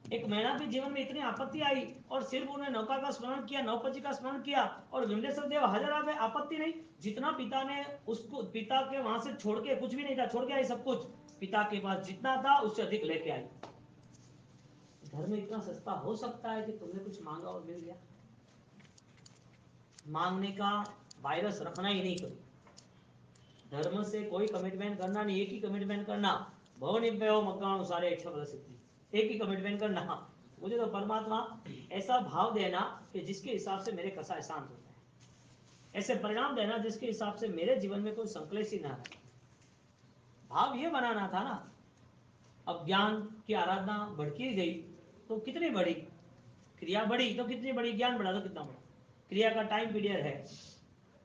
एक महिला के जीवन में इतनी आपत्ति आई और सिर्फ उन्हें नौका का स्मरण किया, नौपची का स्मरण किया और विमलेश्वर देव हाजिर आ गए। आपत्ति नहीं, जितना पिता ने उसको, पिता के वहां से छोड़ के कुछ भी नहीं था, छोड़ के आई सब कुछ, पिता के पास जितना था उससे अधिक लेके आई। धर्म इतना सस्ता हो सकता है कि तुमने कुछ मांगा और मिल गया? मांगने का वायरस रखना ही नहीं कभी। धर्म से कोई कमिटमेंट करना नहीं, एक ही कमिटमेंट करना, भव निव्यो मकान सारे इच्छा फल सिद्धि, एक ही कमिटमेंट करना, मुझे तो परमात्मा ऐसा भाव देना कि जिसके हिसाब से मेरे कसाय शांत होता है, ऐसे परिणाम देना जिसके हिसाब से मेरे जीवन में कोई संकलेश ही ना रहे। भाव ये बनाना था ना। अब ज्ञान की आराधना बढ़ती गई तो कितनी बड़ी क्रिया बढ़ी, तो कितनी बड़ी ज्ञान बढ़ा तो कितना बढ़ा। क्रिया का टाइम पीरियड है,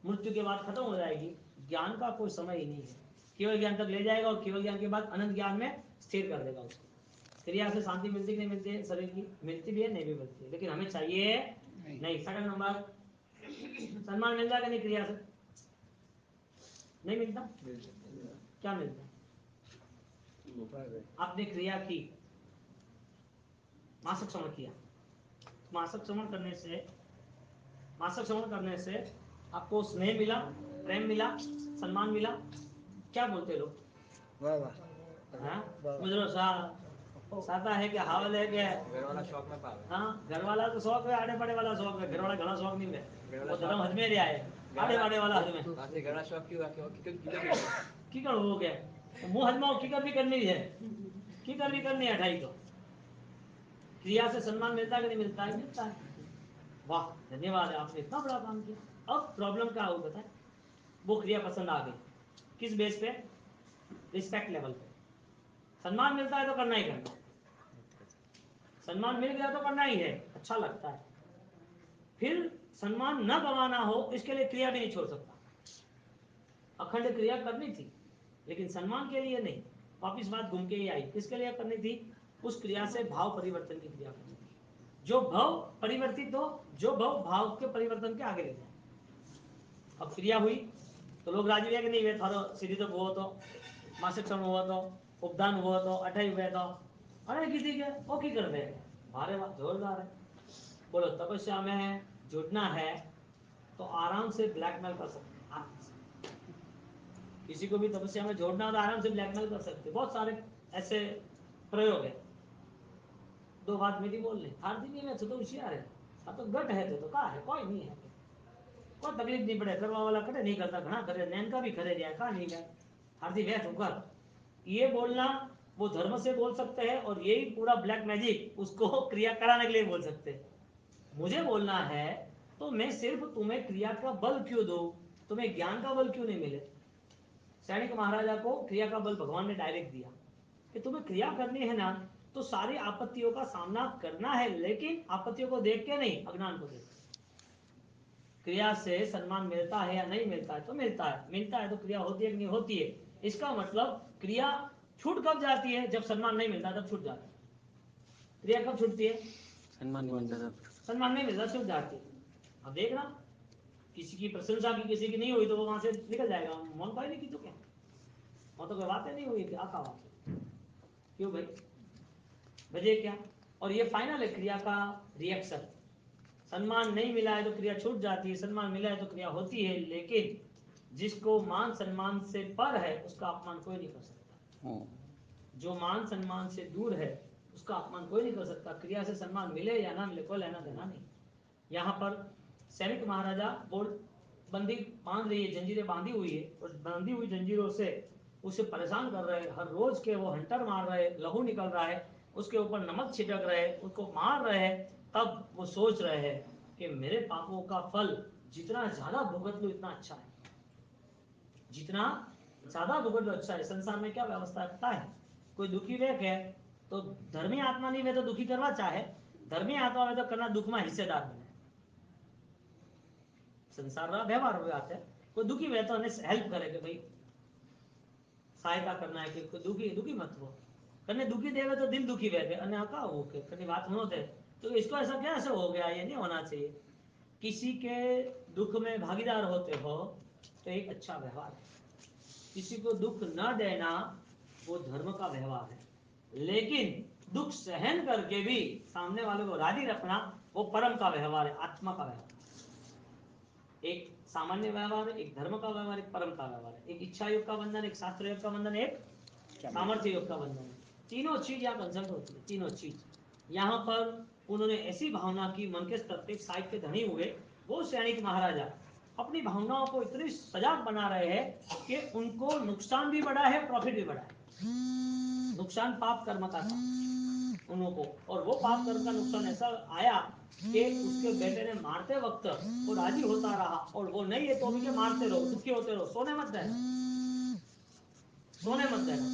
मृत्यु के बाद खत्म हो जाएगी, ज्ञान का कोई समय ही नहीं है। केवल ज्ञान तक ले जाएगा और केवल ज्ञान के बाद अनंत ज्ञान में स्थिर कर देगा उसको। क्रिया से शांति मिलती नहीं मिलती है? शरीर की मिलती भी है, नहीं भी मिलती है, लेकिन हमें चाहिए नहीं। सेकंड नंबर, सम्मान मिल जाएगा नहीं क्रिया से? नहीं मिलता। क्या मिलता? आपने क्रिया की, मासक श्रवण किया, मासक श्रवण करने से आपको स्नेह मिला, प्रेम मिला, सम्मान मिला। क्या बोलते लोग? वाह वाह। मुझे साता है क्या, हावल है क्या? घर वाला शौक में पावे। हाँ, घर वाला तो शौक है, आड़े पाड़े वाला शौक है, घर वाला घना शौक नहीं है, वो धर्म हजमे रिया है, आड़े पाड़े वाला हजमे। बाकी घर वाला शौक क्यों है? की कर हो गया तो मुंह हजमा की कर भी करनी है, की कर भी करनी है। 2.5 तो क्रिया से सम्मान मिलता है कि नहीं मिलता है? मिलता है। वाह, धन्यवाद है, आपने इतना बड़ा काम किया। अब प्रॉब्लम क्या हो बताए? वो क्रिया पसंद आ गई, किस बेस पे? रिस्पेक्ट लेवल पे। सम्मान मिलता है तो करना ही करना, सम्मान मिल गया तो करना ही है, अच्छा लगता है। फिर सम्मान न गंवाना हो इसके लिए क्रिया भी नहीं छोड़ सकता। अखंड क्रिया करनी थी लेकिन सम्मान के लिए नहीं। वापिस बात घूम के ही आई, किसके लिए करनी थी? उस क्रिया से भाव परिवर्तन की क्रिया करनी थी, जो भाव परिवर्तित हो, जो भाव के परिवर्तन के आगे ले जाए। अब क्रिया हुई तो लोग राजी है कि नहीं? वे थारो सीधी तो हुआ तो, मासिक श्रवण हुआ तो, उपदान हुआ तो, 28 हुए तो, अरे किसी के वो की कर दे, भारे जोरदार है। बोलो तपस्या में जुड़ना है तो आराम से ब्लैकमेल कर सकते हैं, आराम से। किसी को भी तपस्या में जोड़ना हो तो आराम से ब्लैकमेल कर सकते हैं। बहुत सारे ऐसे प्रयोग है। 2 बात मेरी बोल ले, हर दिन में तो होशियार है, अब तो गट है तो का है, कोई नहीं है, कोई तकलीफ नहीं पड़े, करवा वाला करे नहीं करता, घना करे, नैन का भी करे जाए, का नहीं गए हर दिन बैठ होकर। ये बोलना वो धर्म से बोल सकते हैं और यही पूरा ब्लैक मैजिक उसको क्रिया कराने के लिए बोल सकते हैं। मुझे बोलना है तो मैं सिर्फ तुम्हें क्रिया का बल क्यों दूं, तुम्हें ज्ञान का बल क्यों नहीं मिले? सैनिक महाराजा को क्रिया का बल भगवान ने डायरेक्ट दिया कि तुम्हें क्रिया करनी है ना तो सारी आपत्तियों का सामना करना है, लेकिन आपत्तियों को देख के नहीं, अज्ञान को देख। क्रिया से सम्मान मिलता है या नहीं मिलता है? तो मिलता है। मिलता है तो क्रिया होती है कि नहीं होती है? इसका मतलब क्रिया छूट कब जाती है? जब सम्मान नहीं मिलता तब छूट जाती है। क्रिया कब छूटती है? सम्मान नहीं मिलता, सम्मान नहीं मिलता छूट जाती है। अब देखना, किसी की प्रशंसा की किसी की नहीं हुई तो वो वहां से निकल जाएगा, मन भाई नहीं की तो क्या, वहां तो कोई बातें नहीं हुई, क्या का बात, क्यों भाई, वजह क्या? और ये फाइनल है क्रिया का रिएक्शन। सम्मान नहीं मिला है तो क्रिया छूट जाती है, सम्मान मिला है तो क्रिया होती है, लेकिन जिसको मान सम्मान से पर है उसका अपमान कोई नहीं कर सकता। जो मान सम्मान से दूर है उसका अपमान कोई नहीं कर सकता। क्रिया से सम्मान मिले या ना मिले कोई लेना देना नहीं। यहाँ पर सैनिक महाराजा बोल बंदी बांध रही है, जंजीरें बांधी हुई है और बांधी हुई जंजीरों से उसे परेशान कर रहे हैं। हर रोज के वो हंटर मार रहे, लहू निकल रहा है, उसके ऊपर नमक छिटक रहे, उसको मार रहे हैं। तब वो सोच रहे हैं कि मेरे पापों का फल जितना ज्यादा भुगत लो इतना अच्छा है, जितना ज्यादा भुगत लो अच्छा है। संसार में क्या व्यवस्था पता है? कोई दुखी व्यक्ति है તો ધર્મી આત્માની વે તો દુખી કરવા ચાહે, ધર્મી આત્મા વે તો કરના દુખમાં હિસ્સેદાર બને. સંસારના વ્યવહાર વાત है, कोई दुखी वे तो उन्हें हेल्प करे कि भाई सहायता करना है कि कोई दुखी दुखी मत हो, कने दुखी देवे तो दिल दुखी वे अने का हो के कने बात सुनो थे तो इसको ऐसा कैसे हो गया, ये नहीं होना चाहिए. किसी के दुख में भागीदार होते हो तो एक अच्छा व्यवहार है. किसी को दुख न देना वो धर्म का व्यवहार है, लेकिन दुख सहन करके भी सामने वाले को राजी रखना वो परम का व्यवहार है, आत्मा का व्यवहार. एक सामान्य व्यवहार है, एक धर्म का व्यवहार, एक परम का व्यवहार है. एक इच्छा योग का बंधन, एक शास्त्र योग का बंधन, एक सामर्थ्य योग का बंधन है. तीनों चीज यहाँ कंसल्ट होती है, तीनों चीज. यहाँ पर उन्होंने ऐसी भावना की, मन के स्तर पे साहित्य धनी हुए वो सैनिक महाराजा अपनी भावनाओं को इतनी सजाग बना रहे हैं कि उनको नुकसान भी बढ़ा है, प्रॉफिट भी बढ़ा है. नुकसान पाप कर्म का था उनको, और वो पाप कर्म का नुकसान ऐसा आया कि उसके बेटे ने मारते वक्त वो राजी होता रहा, और वो नहीं है तो भी के मारते रहो, दुखी होते रहो, सोने मत देना, सोने मत देना.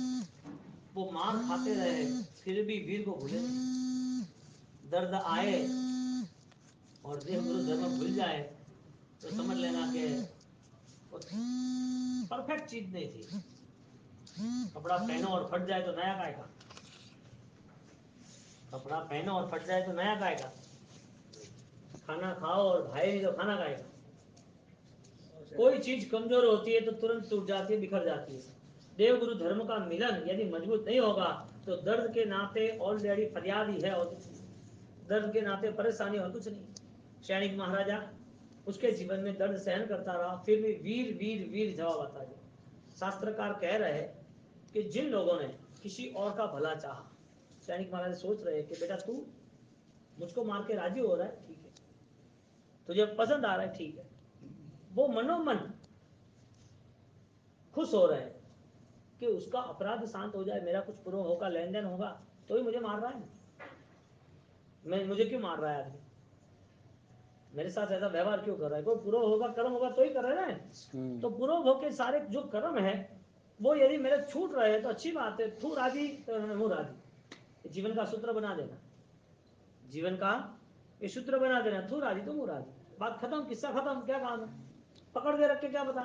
वो मार खाते रहे फिर भी वीर को भूले नहीं. दर्द आए और देह गुरु धर्म भूल जाए तो समझ लेना कि परफेक्ट चीज नहीं थी. कपड़ा पहनो और फट जाए तो नया काय का, कपड़ा पहनो और फट जाए तो नया काय का, खाना खाओ और भाई नहीं तो खाना काय का. कोई चीज कमजोर होती है तो तुरंत टूट जाती है, बिखर जाती है. देव गुरु धर्म का मिलन यदि मजबूत नहीं होगा तो दर्द के नाते ऑलरेडी फरियाद ही है और कुछ नहीं. दर्द के नाते परेशानी और कुछ नहीं. सैनिक महाराजा उसके जीवन में दर्द सहन करता रहा, फिर भी वीर वीर वीर जवाब आता है. शास्त्रकार कह रहे हैं कि जिन लोगों ने किसी और का भला चाहा, सैनिक महाराज सोच रहे हैं कि बेटा तू मुझको मार के राजी हो रहा है, ठीक है, तुझे पसंद आ रहा है, ठीक है, वो मनोमन खुश हो रहे हैं कि उसका अपराध शांत हो जाए, मेरा कुछ पूर्व होगा, लेन देन होगा, तो ही मुझे मार रहा है ना. मैं मुझे क्यों मार रहा है आदमी, मेरे साथ ऐसा व्यवहार क्यों कर रहा है. कोई पूर्व होगा, कर्म होगा तो ही कर रहा है ना. तो पूर्व भोग के सारे जो कर्म है वो यदि मेरे छूट रहे हैं तो अच्छी बात है. तू राजी तो मैं राजी, जीवन का सूत्र बना देना, जीवन का ये सूत्र बना देना. तू राजी तो मैं राजी, बात खत्म, किस्सा खत्म. क्या काम है पकड़ के रख के क्या बता.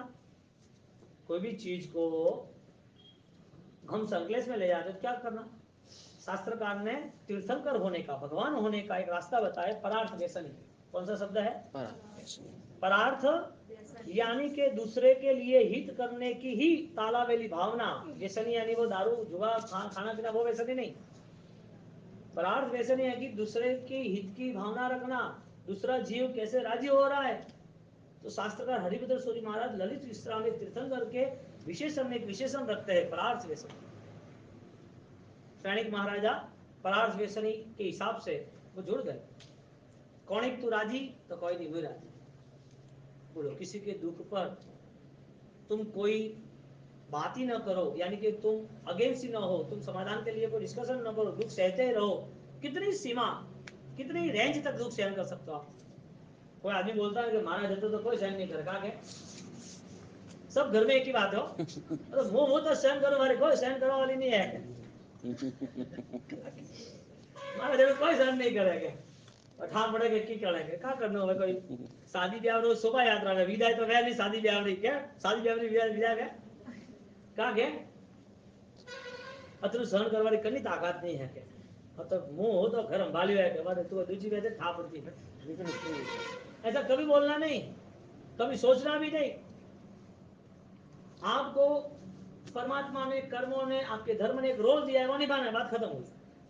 कोई भी चीज को हम संकलेश में ले जाते तो क्या करना. शास्त्रकार ने तीर्थंकर होने का, भगवान होने का एक रास्ता बताया, परार्थ व्यसनी. कौन सा शब्द है, परार्थ, यानी कि दूसरे के लिए हित करने की ही तालावेली भावना. व्यसनी यानी वो दारू जुआ खाना पीना, वो व्यसनी नहीं. परार्थ व्यसनी है कि दूसरे के हित की भावना रखना, दूसरा जीव कैसे राजी हो रहा है. तो शास्त्रकार हरिभद्र सूरी महाराज ललित विश्राम में तीर्थंकर के विशेषण में एक विशेषण रखते हैं, परार्थ व्यसनी. सैनिक महाराजा परार्थ व्यसनी के हिसाब से वो जुड़ गए. कौन एक तू राजी तो कोई नहीं, हुई राजी. बोलो किसी के दुख पर तुम कोई बात ही ना करो, यानी कि तुम अगेंस्ट ही ना हो, तुम समाधान के लिए कोई डिस्कशन ना करो, दुख सहते ही रहो. कितनी सीमा, कितनी रेंज तक दुख सहन कर सकते हो आप. कोई आदमी बोलता है कि मारा जाता तो कोई सहन नहीं करेगा, क्या सब घर में एक ही बात हो, तो वो तो सहन करो, हमारे कोई सहन करने वाली नहीं है. मारा जाता कोई सहन नहीं करेगा, ठाम पड़ेगा की करेंगे, क्या करना होगा. कोई शादी ब्याह रो शोभा यात्रा में विदाई तो वह नहीं, शादी ब्याह नहीं, क्या शादी ब्याह विदाई में क्या के अतरू सहन करवानी कनी ताकत नहीं है के. तो मुंह हो तो घर संभालियो है के मारे तू दूसरी वजह ठा पड़ती है. ऐसा कभी बोलना नहीं, कभी सोचना भी नहीं. आपको परमात्मा ने, कर्मों ने, आपके धर्म ने एक रोल दिया है, वो निभाना है, बात खत्म हुई.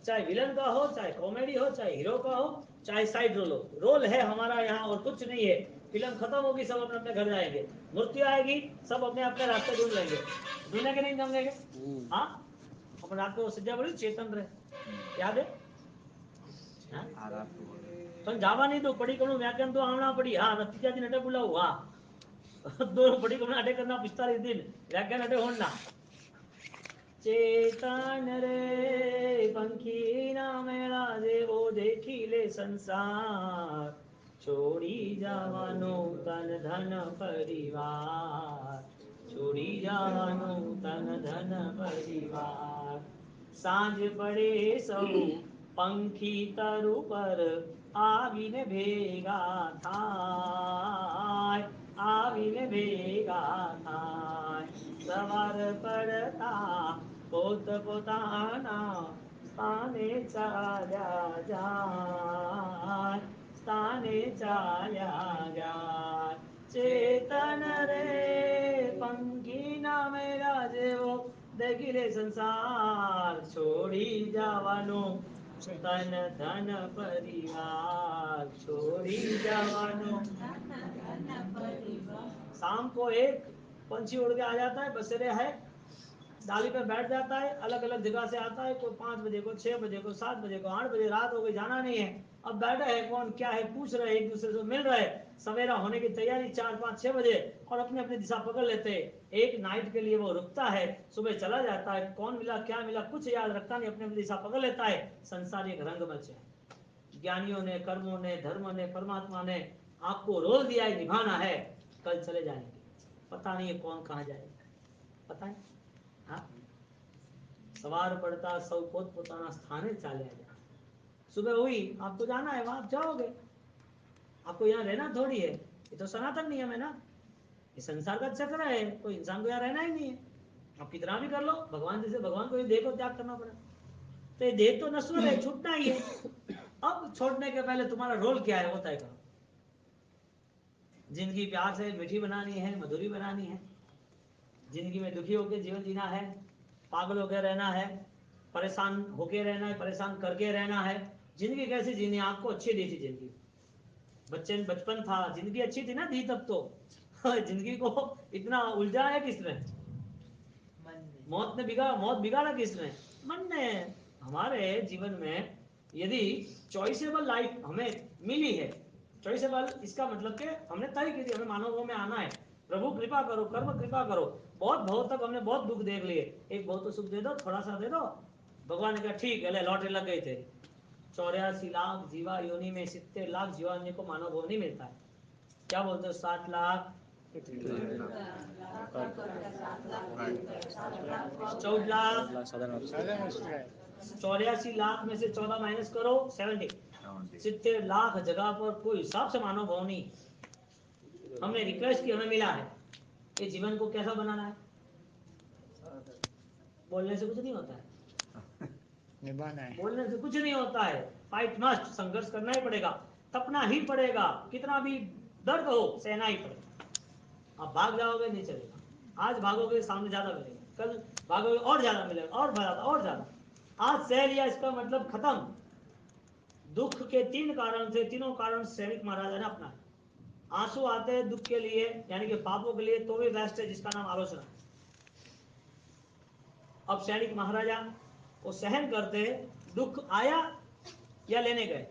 चाहे विलन का हो, चाहे कॉमेडी हो, चाहे हीरो का हो, चाहे साइड रोल हो, रोल है हमारा यहाँ और कुछ नहीं है. फिल्म खत्म होगी, सब अपने अपने घर जाएंगे, मृत्यु आएगी, सब अपने अपने रास्ते ढूंढ लेंगे. ढूंढेंगे नहीं ढूंढेंगे. हाँ अपन रात को सज्जा बड़ी चेतन रहे, याद है પણ જવાની તો પડી કણું વ્યાખ્યાન તો આવના પડી. હા નતીજાથી નટે બોલાવું. હા દો પડી કણું અટે કરના 45 दिन વ્યાખ્યાન અટે હોણના. ચેતન રે પંખી ના મેળા જેવો દેખી ले संसार, छोड़ी जावानो तन धन परिवार, छोड़ी जावानो तन धन परिवार. સાંજ પડે સૌ પંખી તરુ પર આવીને ભેગા થાય, આવીને ભેગા થાય. સવાર પડતા પોત પોતાના સ્થાને ચાલ્યા જાય, સ્થાને ચાલ્યા જાય. ચેતન રે પંખી ના મેરા જેવો દેખી રે સંસાર છોડી જવાનો, તન ધન परिवार छोड़ी जवानों. शाम को एक पंछी उड़ के आ जाता है, बसेरे है, डाली पे बैठ जाता है, अलग अलग जगह से आता है, कोई 5 बजे को, 6 बजे को, 7 बजे को, 8 बजे, रात हो गई, जाना नहीं है. अब बैठे है, कौन क्या है पूछ रहे, एक दूसरे से मिल रहे, सवेरा होने की तैयारी 4, 5, 6 बजे, और अपनी अपनी दिशा पकड़ लेते हैं. एक नाइट के लिए वो रुकता है, सुबह चला जाता है, कौन मिला क्या मिला कुछ याद रखता नहीं, अपनी अपनी दिशा पकड़ लेता है. संसार एक रंगमंच है. ज्ञानियों ने, कर्मों ने, धर्म ने, परमात्मा ने आपको रोल दिया है, निभाना है. कल चले जाएंगे, पता नहीं है कौन कहाँ जाएगा, पता है. हाँ, सवार पड़ता सौ पोत पोताना स्थाने चाले जाए. सुबह हुई, आपको जाना है, वहां आप जाओगे. आपको यहाँ रहना थोड़ी है, ये तो सनातन नियम है ना, ये संसार का चक्र है, कोई इंसान को यहाँ रहना ही नहीं है. आप कितना भी कर लो, भगवान जैसे भगवान को ये देह को त्याग करना पड़ा, तो ये देह तो नश्वर है, छूटना ही है. अब छोड़ने के पहले तुम्हारा रोल क्या है वो तय करो. जिंदगी प्यार से मीठी बनानी है, मधुरी बनानी है. जिंदगी में दुखी होकर जीवन जीना है, पागल होकर रहना है, परेशान होकर रहना है, परेशान करके रहना है. जिंदगी कैसी जीनी, आपको अच्छी दी थी जिंदगी, बचपन था, जिंदगी अच्छी थी ना दी तब तो. जिंदगी को इतना उलझा है किसने, मौत बिगाड़ा किसने, मन ने. हमारे जीवन में यदि चॉइसेबल लाइफ हमें मिली है, चॉइसेबल इसका मतलब कि हमने तय की थी हमें मानवों में आना है, प्रभु कृपा करो, कर्म कृपा करो. बहुत भाव तक हमने बहुत दुख देख लिए, एक बहुत तो सुख दे दो, थोड़ा सा दे दो. भगवान ने कहा ठीक है, ले लॉटरी लग गई तेरी. 84 लाख जीवा योनि में 70 लाख जीवान्य को मानव भाव नहीं मिलता है. क्या बोलते हो, 7 लाख 14 लाख 84 लाख में से 14 माइनस करो 70. 70 लाख जगह पर कोई हिसाब से मानव भाव नहीं. हमने रिक्वेस्ट की, हमें मिला है. ये जीवन को कैसा बनाना है, बोलने से कुछ नहीं होता है, निभाना है. बोलने से कुछ नहीं होता है. फाइट मस्ट, संघर्ष करना ही पड़ेगा, तपना ही पड़ेगा, कितना भी दर्द हो सहना ही पड़ेगा. आप भाग जाओगे नहीं चलेगा. आज भागोगे सामने ज्यादा मिलेगा, कल भागोगे और ज्यादा मिलेगा, और ज्यादा और ज्यादा. आज सह लिया इसका मतलब खत्म. दुख के 3 कारण थे, तीनों कारण सैनिक महाराजा ने अपना. आंसू आते हैं दुख के लिए, यानी कि पापों के लिए, तो भी बेस्ट है जिसका नाम आलोचना. अब सैनिक महाराजा वो सहन करते, दुख आया या लेने गए,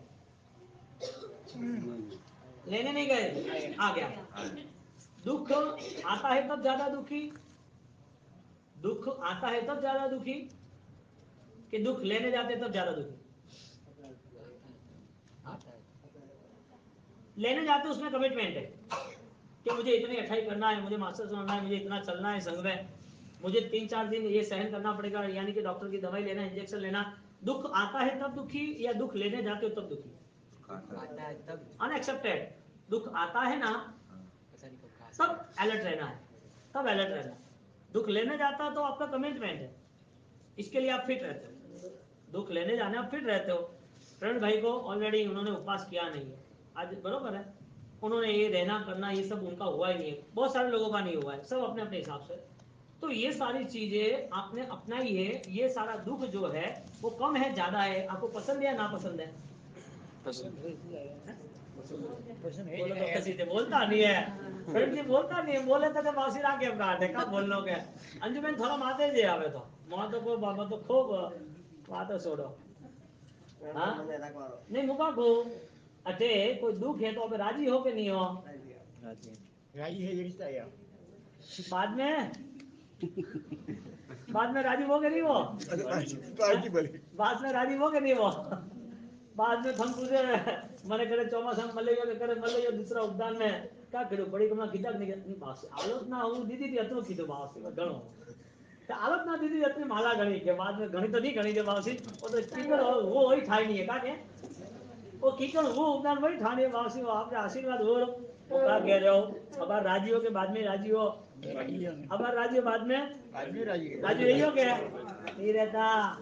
लेने नहीं गए, आ गया. दुख आता है तब ज्यादा दुखी, दुख आता है तब ज्यादा दुखी, कि दुख लेने जाते तब ज्यादा दुखी. लेने जाते उसमें कमिटमेंट है कि मुझे इतनी अठाई करना है, मुझे मास्टर्स बनना है, मुझे इतना चलना है संघ में, मुझे 3-4 दिन ये सहन करना पड़ेगा, यानी कि डॉक्टर की दवाई लेना, इंजेक्शन लेना. दुख आता है तब दुखी या दुख लेने जाते हो तब दुखी, अनएक्सेप्टेड. दुख आता है ना तब अलर्ट रहना है, तब अलर्ट रहना. दुख लेने जाता तो आपका कमिटमेंट है, इसके लिए आप फिट रहते हो. दुख लेने जाने आप फिट रहते हो. फ्रेंड भाई को ऑलरेडी उन्होंने उपवास किया नहीं है आज, बरोबर है, उन्होंने ये रहना करना ये सब उनका हुआ ही नहीं है, बहुत सारे लोगों का नहीं हुआ है, सब अपने अपने हिसाब से. तो ये सारी चीजें आपने अपनाई है. ये सारा दुख जो है वो कम है ज्यादा है, आपको पसंद है या ना पसंद है, बोलो तो सीधे बोलता नहीं है. फ्रेंड जी बोलता नहीं है, बोले तो वासी राखे काटे का बोल लोगे. अंजुमन थोड़ा माते जे आवे तो मातो को बाबा तो खूब वातो छोड़ो. हाँ नहीं मुका को अटे कोई दुख है तो अब राजी हो के नहीं हो, राजी है रिश्ता या बाद में राजी हो के नहीं वो, बाद में राजी हो के नहीं वो. बाद में थम तुझे મને કરે ચોમાસા મળે ગયો કરે મળે ગયો दूसरा उद्यान में का કર્યું પડી કમા કીધા નહીં બાસ આલોચના હું દીધી હતી હતું કીધું બાસ ઘણો हालत ना दीदी अपनी माला गणी के बाद में गणी तो नहीं गणी के वासी वो तो कीकड़ वो वही ठाई नहीं है का के वो कीकड़ वो उपदान वही ठाने वासी वो आपने आशीर्वाद हो वो का कह रहे हो अब राजी हो के बाद में राजी हो अब राजी हो बाद में राजी रही हो क्या नहीं रहता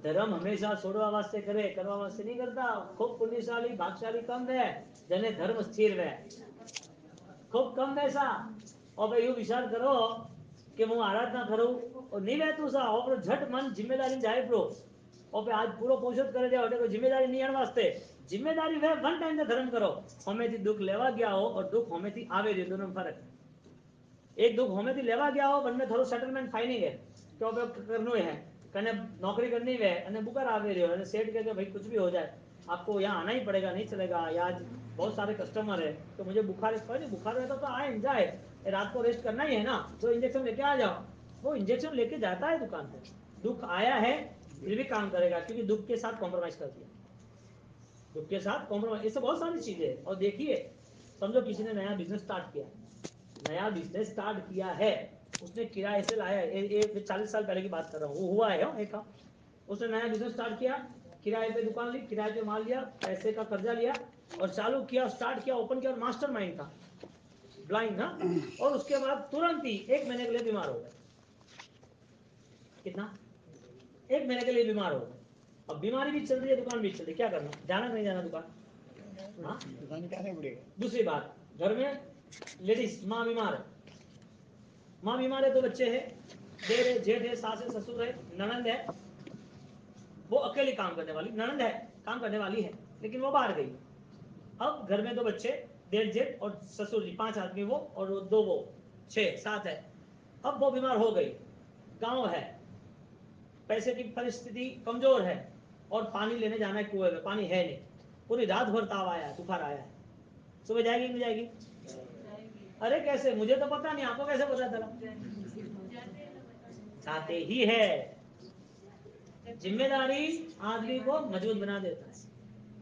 धर्म हमेशा छोड़वा वास्ते करे करवा वास्ते नहीं करता खूब पुण्यशाली भागशाली कम है जने धर्म स्थिर है खूब कम ऐसा और भाई यू विचार करो कि હું આરાધના કરું और नहीं रहતું सा और झट मन जिम्मेदारी जाए प्रो और पे आज पूरो पोषित करे दे और जिम्मेदारी नहीं आने वास्ते जिम्मेदारी वे वन टाइम से धर्म करो हमें थी दुख लेवा गया हो और दुख हमें थी आवे दे दोनों में फर्क एक दुख हमें थी लेवा गया हो वन में थोड़ा सेटलमेंट फाइनिंग है तो करनो है कने नौकरी करनी है અને बुकर आवे रहे અને सेठ कहते भाई कुछ भी हो जाए आपको यहाँ आना ही पड़ेगा नहीं चलेगा या आज बहुत सारे कस्टमर है तो मुझे बुखार है बुखार रहता तो आए जाए रात को रेस्ट करना ही है ना तो इंजेक्शन लेके आ जाओ वो इंजेक्शन लेके जाता है दुकान पे दुख आया है फिर भी काम करेगा क्योंकि दुख के साथ कॉम्प्रोमाइज कर दिया दुख के साथ कॉम्प्रोमाइज इससे बहुत सारी चीजें है और देखिए समझो किसी ने नया बिजनेस स्टार्ट किया है उसने किराए से लाया है 40 साल पहले की बात कर रहा हूँ वो हुआ है एक काम उसने नया बिजनेस स्टार्ट किया किराए पे दुकान ली किराए पे माल लिया पैसे का कर्जा लिया और चालू किया स्टार्ट किया ओपन किया और मास्टरमाइंड था ब्लाइंड ना और उसके बाद तुरंत ही 1 महीने के लिए बीमार हो गए कितना 1 महीने के लिए बीमार हो गए अब बीमारी भी चल रही है दुकान भी चल रही है क्या करना जाना नहीं जाना दुकान दुकान क्या दूसरी बात घर में लेडीज माँ बीमार है तो बच्चे है देर है जेठ है सास है ससुर है ननंद है वो अकेली काम करने वाली ननंद है काम करने वाली है लेकिन वो बाहर गई अब घर में 2 बच्चे देर जेठ और ससुर जी 5 आदमी वो और 2 वो 6 7 है अब वो बीमार हो गई गांव है पैसे की परिस्थिति कमजोर है और पानी लेने जाना है कुएं में पानी है नहीं पूरी रात भर ताव आया है बुखार आया है सुबह जाएगी नहीं जाएगी अरे कैसे मुझे तो पता नहीं आपको कैसे पता चला चाहते ही है जिम्मेदारी आदमी को मजबूत बना देता है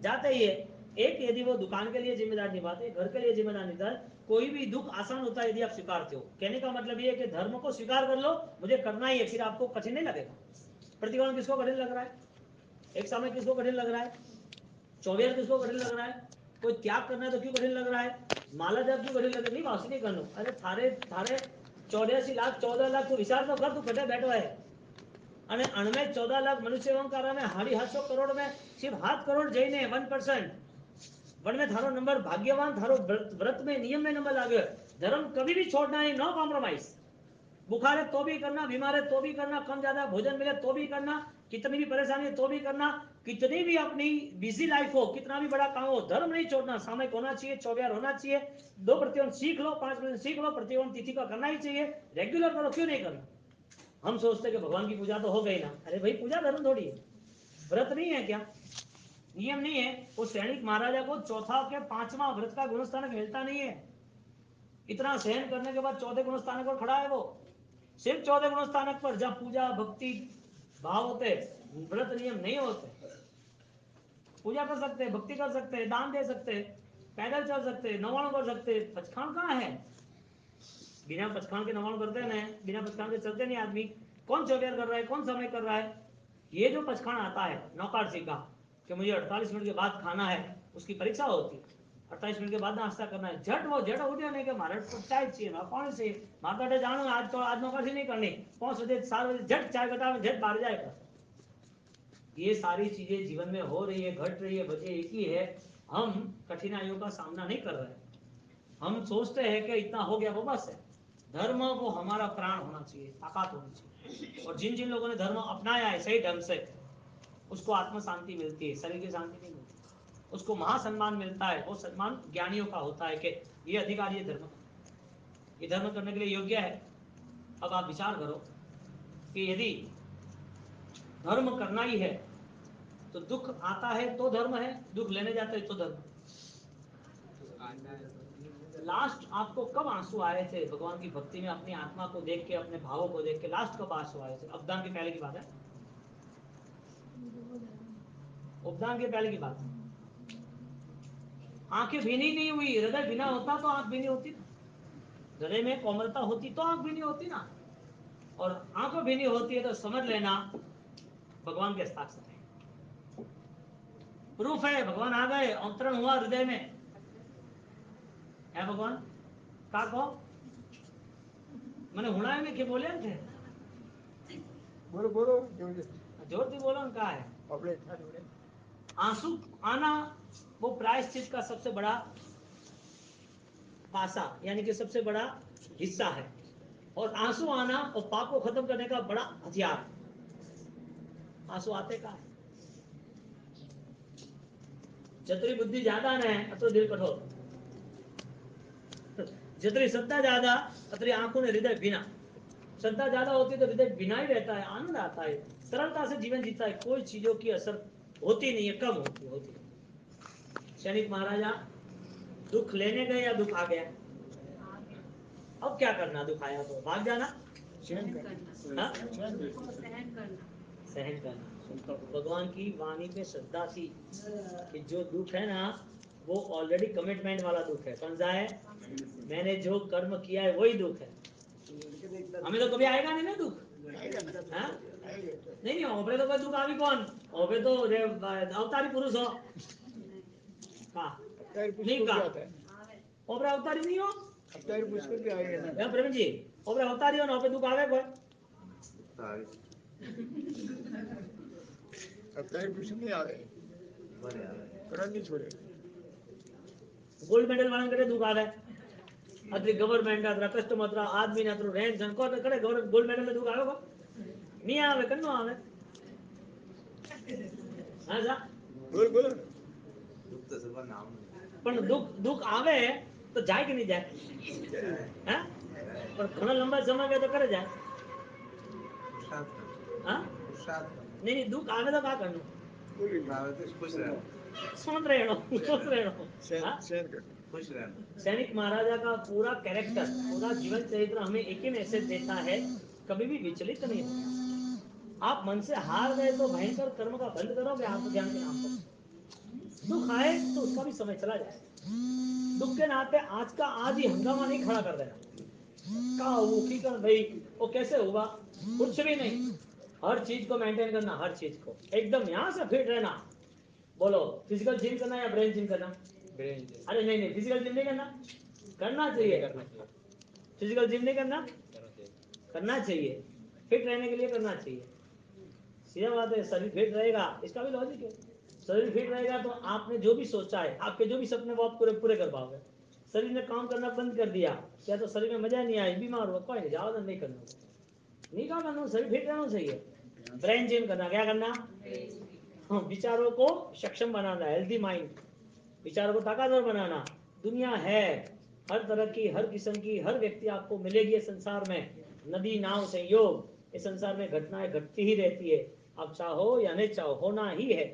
जाते ही है एक यदि वो दुकान के लिए जिम्मेदार निभाते घर के लिए जिम्मेदार निभाते कोई भी दुख आसान होता है यदि आप स्वीकारते हो कहने का मतलब ये है कि धर्म को स्वीकार कर लो मुझे करना ही है फिर आपको कठिन नहीं लगेगा प्रतिक्रमण किसको कठिन लग रहा है एक समय किसको कठिन लग रहा है चौबीस किसको कठिन लग रहा है कोई त्याग करना है तो क्यों कठिन लग रहा है माला जाप क्यों कठिन लग रहा है नहीं वासी नहीं करना अरे थारे थारे 84 लाख 14 लाख तो विचार तो कर तू कटे बैठो है અને અણમે 14 લાખ મનુષ્ય ઓંકાર में 750 करोड़ में सिर्फ 7 करोड़ जઈને 1% वन में थारो नंबर भाग्यवान थारो व्रत में नियम में नंबर लागे धर्म कभी भी छोड़ना है नो कॉम्प्रोमाइज बुखार है तो भी करना बीमार है तो भी करना कम ज्यादा भोजन मिले तो भी करना कितनी भी परेशानी है तो भी करना कितनी भी अपनी बिजी लाइफ हो कितना भी बड़ा काम हो धर्म नहीं छोड़ना सामयिक होना चाहिए 24 होना चाहिए 2 प्रतिवन सीख लो 5 मिनट सीख लो प्रतिवन तिथि का करना ही चाहिए रेगुलर करो क्यों नहीं करना हम सोचते कि भगवान की पूजा तो हो गई ना अरे भाई पूजा धर्म थोड़ी है व्रत नहीं है क्या नियम नहीं है वो सैनिक महाराजा को चौथा के 5वां व्रत का गुणस्थानक मिलता नहीं है इतना सहन करने के बाद 4थे गुणस्थानक पर खड़ा है वो सिर्फ 4थे गुणस्थानक पर जब पूजा भक्ति भाव होते व्रत नियम नहीं होते पूजा कर सकते भक्ति कर सकते दान दे सकते पैदल चल सकते नवाणु कर सकते पचखान कहाँ है बिना पचखान के नवाणु करते हैं बिना पचखान के चलते नहीं आदमी कौन चौबेर कर रहा है कौन समय कर रहा है ये जो पचखान आता है नौकारसी का कि मुझे 48 मिनट के बाद खाना है उसकी परीक्षा होती है 48 मिनट के बाद नाश्ता करना है झट वो झट उठ्यो नहीं कि मारे तो चाय चाहिए ना पानी चाहिए माता तो जानो आज तो आज नौकरी नहीं करनी 5 बजे 7 बजे झट चाय घटा झट बाहर जाएगा ये सारी चीजें जीवन में हो रही है घट रही है वजह एक ही है हम कठिनाइयों का सामना नहीं कर रहे हम सोचते हैं कि इतना हो गया वो बस है धर्म वो हमारा प्राण होना चाहिए ताकत होनी चाहिए और जिन जिन लोगों ने धर्म अपनाया है सही ढंग से उसको आत्म शांति मिलती है शरीर की शांति नहीं मिलती उसको महासम्मान मिलता है वो सम्मान ज्ञानियों का होता है कि ये अधिकारी ये धर्म करने के लिए योग्य है अब आप विचार करो कि यदि धर्म करना ही है तो दुख आता है तो धर्म है दुख लेने जाते हैं तो धर्म लास्ट आपको कब आंसू आए थे भगवान की भक्ति में अपनी आत्मा को देख के अपने भावों को देख के लास्ट कब आंसू आए थे उपदान के पहले की बात है उपदान के पहले की बात है आंखें भीनी नहीं हुई हृदय भीना होता तो आंख भीनी होती ना हृदय में कोमलता होती तो आंख भीनी होती ना और आंखों भीनी होती है तो समझ लेना भगवान के हस्ताक्षर है। प्रूफ है, भगवान आ गए, अवतरण हुआ हृदय में है भगवान का को मैंने हुड़ा में के बोले थे बोलो बोलो जोर से बोलो का है अपने आंसू आना वो प्रायश्चित का सबसे बड़ा पासा यानी कि सबसे बड़ा हिस्सा है और आंसू आना और पाप को खत्म करने का बड़ा हथियार है। आंसू आते का है जतरी बुद्धि ज्यादा न है अतो दिल कठोर जितनी श्रद्धा ज्यादा अतरी आंखों ने हृदय बिना श्रद्धा ज्यादा होती है तो हृदय बिना ही रहता है आनंद आता है सरलता से जीवन जीता है कोई चीजों की असर होती नहीं है कम होती सैनिक महाराजा दुख लेने गए या दुख आ गया अब क्या करना दुख आया तो भाग जाना सहन करना हाँ? सहन करना भगवान की वाणी पे श्रद्धा थी कि जो दुख है ना वो ऑलरेडी कमिटमेंट वाला दुख है कौन सा है मैंने जो कर्म किया है वही दुख है हमें तो कभी आएगा नहीं ना दुख हाँ? नहीं ओपरे तो कोई दुख आवी कौन ओपरे तो अवतारी पुरुष हो नहीं का ओपरे अवतारी नहीं हो અત્યારે પુષ્કળ भी आएगा ना या प्रवीण जी ओपरे अवतारी हो ना ओपरे दुख आवे कोई અત્યારે પુષ્કળ नहीं आवे करण नहीं छोड़े गोल्ड मेडल वाला करे दुख आवे अतरी गवर्नमेंट अतरा कस्टमर अतरा आदमी ने अतरो रेंज को करे गोल्ड मेडल में दुख आवे को नहीं आवे कन्नो आवे हां सा बोल बोलो दुख तो सब नाम पण दुख आवे तो जाए कि नहीं जाए हैं पर घणो लंबा समय के तो करे जाए हां नहीं दुख आवे तो का करनो खुश रहना सुन रहनो सहन कर खुश रहना सैनिक महाराजा का पूरा कैरेक्टर पूरा जीवन चरित्र हमें एक ही मैसेज देता है कभी भी विचलित नहीं हो आप मन से हार गए तो भयंकर कर्म का बंद करोगे आप ध्यान के नाम पर दुख आए तो उसका भी समय चला जाए दुख के नाते आज का आज ही हंगामा नहीं खड़ा कर देना का वो की कर भाई वो कैसे हुआ कुछ भी नहीं हर चीज को मेंटेन करना हर चीज को एकदम यहाँ से फिट रहना बोलो फिजिकल जिम करना या ब्रेन जिम करना अरे नहीं फिजिकल जिम नहीं करना चाहिए फिजिकल जिम नहीं करना चाहिए फिट रहने के लिए करना चाहिए सीधा बात है शरीर फिट रहेगा इसका भी लॉजिक है शरीर फिट रहेगा तो आपने जो भी सोचा है आपके जो भी सपने वो आप पूरे कर पाओगे शरीर ने काम करना बंद कर दिया या तो शरीर में मजा नहीं आई बीमार हुआ कोई नहीं जाओ नहीं करना शरीर फिट रहना चाहिए ब्रेन जिम करना क्या करना विचारों को सक्षम बनाना हेल्दी माइंड विचारों को ताकतवर बनाना दुनिया है हर तरह की हर किस्म की हर व्यक्ति आपको मिलेगी संसार में नदी नाव संयोग इस संसार में घटनाएं घटती ही रहती है आप चाहो या नहीं चाहो होना ही है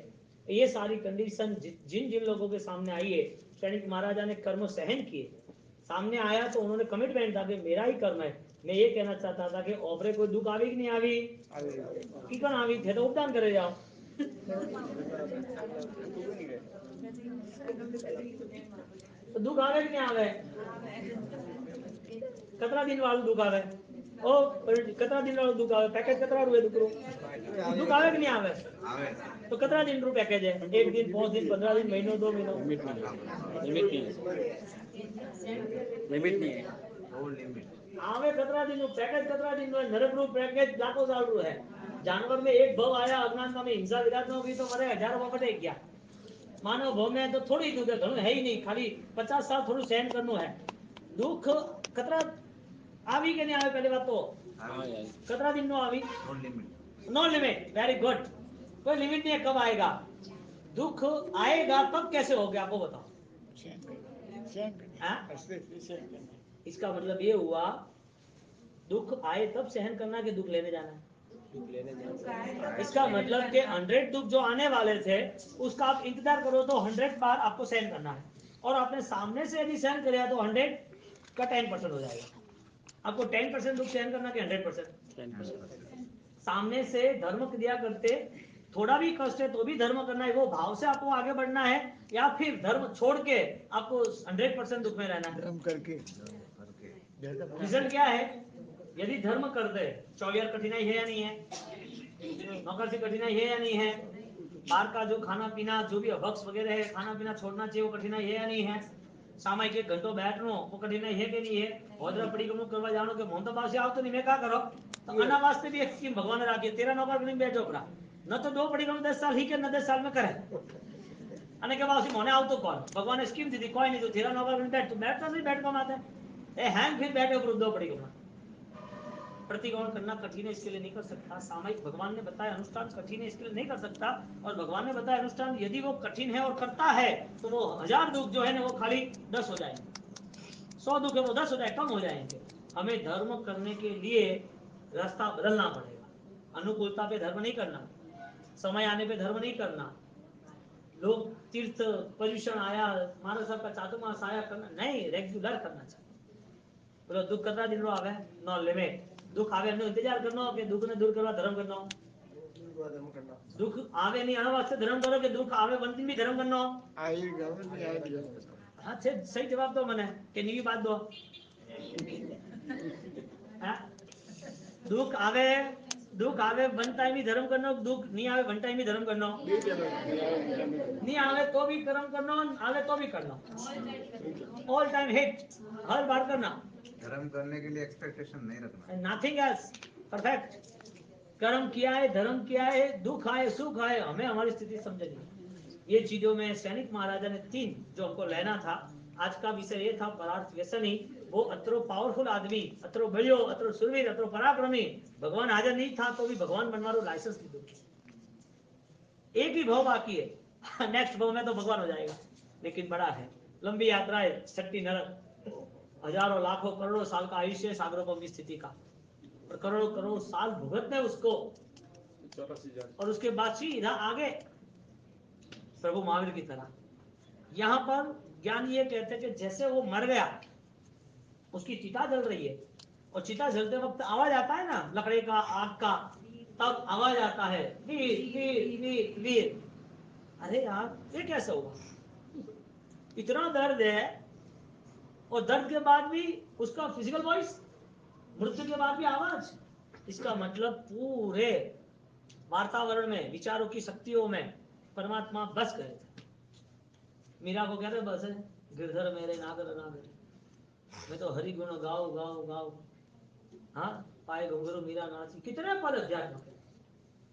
ये सारी कंडीशन जिन जिन लोगों के सामने आई है सैनिक महाराजा ने कर्म सहन किए सामने आया तो उन्होंने कमिटमेंट था कि मेरा ही कर्म है मैं ये कहना चाहता था कि ओपरे कोई दुख आवी कि नहीं आवी की कौन आवी थे तो उपदान करे जाओ तो दुख आवे कि नहीं आवे कतरा दिन वालू दुख आवे ओ कतरा दिन वालू दुख आवे पैकेज कतरा रुए दुख दुख आवे कि नहीं आवे तो कतरा दिन रू पैकेज है 1 दिन 5 दिन 15 दिन महीनों 2 महीनों लिमिट नहीं है वो लिमिट आवे कतरा दिन पैकेज कतरा दिन नरक रूप पैकेज लाखों साल रू है जानवर में एक भव आया अज्ञानता में हिंसा विराट में हुई तो मरे हजारों बटे गया मानव भव में तो थोड़ी दुख है घणो है ही नहीं खाली 50 साल थोड़ा सहन करनो है दुख कतरा आवी के नहीं आवे पहले बात तो कतरा दिन नो आवी नो लिमिट वेरी गुड कोई लिमिट नहीं है कब आएगा दुख आएगा तब कैसे हो गया आपको बताओ इसका मतलब ये हुआ दुख आए तब सहन करना कि दुख लेने जाना है इसका मतलब कि 100 दुख जो आने वाले थे उसका आप इंतजार करो तो 100 बार आपको सहन करना है और आपने सामने से यदि सहन किया तो 100 का 10% हो जाएगा आपको 10% दुख सहन करना कि 100% सामने से धर्म क्रिया करते थोड़ा भी कष्ट है तो भी धर्म करना है वो भाव से आपको आगे बढ़ना है या फिर धर्म छोड़ के आपको 100% दुख में रहना है धर्म करके रिजल्ट क्या है यदि धर्म कर दे, 24 कठिनाई है या नहीं है? नौकर से कठिनाई है या नहीं है? बाहर का जो खाना पीना जो भी अभक्ष वगैरह है खाना पीना छोड़ना चाहिए, वो कठिनाई है या नहीं है? सामायिक 1 घंटो बैठनो वो कठिनाई है कि नहीं है? होद्रा परिक्रम करवा जानो के मोहन तो पास आवतो नहीं मैं क्या करो? तो आना वास्ते भी एक स्कीम भगवान ने राखी, तेरा नौकर नहीं बैठो करा न तो 2 परिक्रम 10 साल ही के न 10 साल में करे અને કે વાસી મને આવતો કોણ? ભગવાને સ્કીમ દીધી કોઈ નહીં, તો તેરા નોકર બની બેઠ, તું बैठता नहीं बैठ पाते ए हैंग फिर बैठे ऊपर 2 परिक्रमा। प्रतिक्रमण करना कठिन है इसके लिए नहीं कर सकता, सामायिक भगवान ने बताया अनुष्ठान कठिन है इसके लिए नहीं कर सकता, और भगवान ने बताया अनुष्ठान यदि वो कठिन है और करता है तो वो 1000 दुख जो है ना वो खाली 10 हो जाएंगे, 100 दुख है वो 10 हो जाए, कम हो जाएंगे। हमें धर्म करने के लिए रास्ता बदलना पड़ेगा, अनुकूलता पे धर्म नहीं करना, समय आने पे धर्म नहीं करना, लोग तीर्थ पर्यूषण आया मारा साहब का चातुर्मास आया करना नहीं, रेग्युलर करना चाहिए। बोलो दुख करता दिन आवे नो लिमिट, दुख आवे एनो इंतजार करनो कि दुख ने दूर करवा धर्म करनो, दुख आवे नहीं आना वास्ते धर्म करो कि दुख आवे वन दिन भी धर्म करनो। हाँ सही जवाब दो मने कि नहीं बात दो। दुख आवे वन टाइम ही धर्म करनो, दुख नहीं आवे वन टाइम ही धर्म करनो, नहीं आवे तो भी कर्म करनो, आवे तो भी करनो, ऑल टाइम हिट हर बार करना। धर्म करने के लिए एक्सपेक्टेशन नहीं रखना, नथिंग एल्स, परफेक्ट कर्म किया है, धर्म किया है, दुख आए सुख आए हमें हमारी स्थिति समझनी। ये चीजों में सैनिक महाराजा ने 3 जो हमको लेना था, आज का विषय ये था परार्थ व्यसनी, वो अत्रो पावरफुल आदमी, अत्रो बलियो, अत्रो सुरवीर, अत्रो पराक्रमी, भगवान हाजिर नहीं था तो भी भगवान बनवारो लाइसेंस लीधो, एक ही भाव बाकी है नेक्स्ट भाव में तो भगवान हो जाएगा, लेकिन बड़ा है, लंबी यात्रा है, 60 नरक, हजारों लाखों करोड़ों साल का आयुष्य सागरों की स्थिति का, और करोड़ों करोड़ साल भुगतने उसको, और उसके बाद सीधा आगे प्रभु महावीर की तरह। यहाँ पर ज्ञान ये कहते हैं कि जैसे वो मर गया, उसकी चिता जल रही है, और चिता जलते वक्त आवाज आता है ना लकड़ी का आग का, तब आवाज आता है वीर वीर वीर वीर। अरे यार ये कैसे हुआ? इतना दर्द है और दर्द के बाद भी उसका फिजिकल वॉइस, मृत्यु के बाद भी आवाज, इसका मतलब पूरे वातावरण में विचारों की शक्तियों में परमात्मा बस गए थे। मीरा को कहते बस है गिरधर मेरे नागर नागर, मैं तो हरि गुण गाओ गाओ गाओ, हाँ पाए घुंघरू मीरा नाची, कितने पद अध्यात्म के,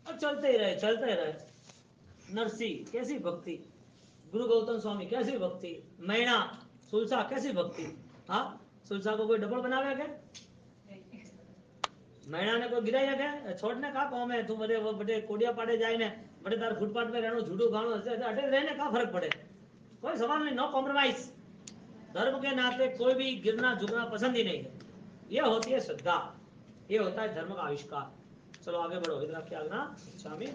और चलते ही रहे। नरसी कैसी भक्ति, गुरु गौतम स्वामी कैसी भक्ति, मैना सुलसा कैसी भक्ति, हाँ सुलसा को कोई डबल बनावे क्या? मैना ने कोई गिराया क्या? छोड़ने का कौम है, तू बड़े कोडिया पाड़े जाए ने बड़े तार फुटपाथ में रहनो झूठो गानो अटे रहने का फर्क पड़े, कोई सवाल नहीं, नो कॉम्प्रोमाइज। धर्म के नाते कोई भी गिरना झुकना पसंद ही नहीं है, ये होती है श्रद्धा, ये होता है धर्म का आविष्कार। चलो आगे बढ़ो, इधर क्या आज्ञा स्वामी।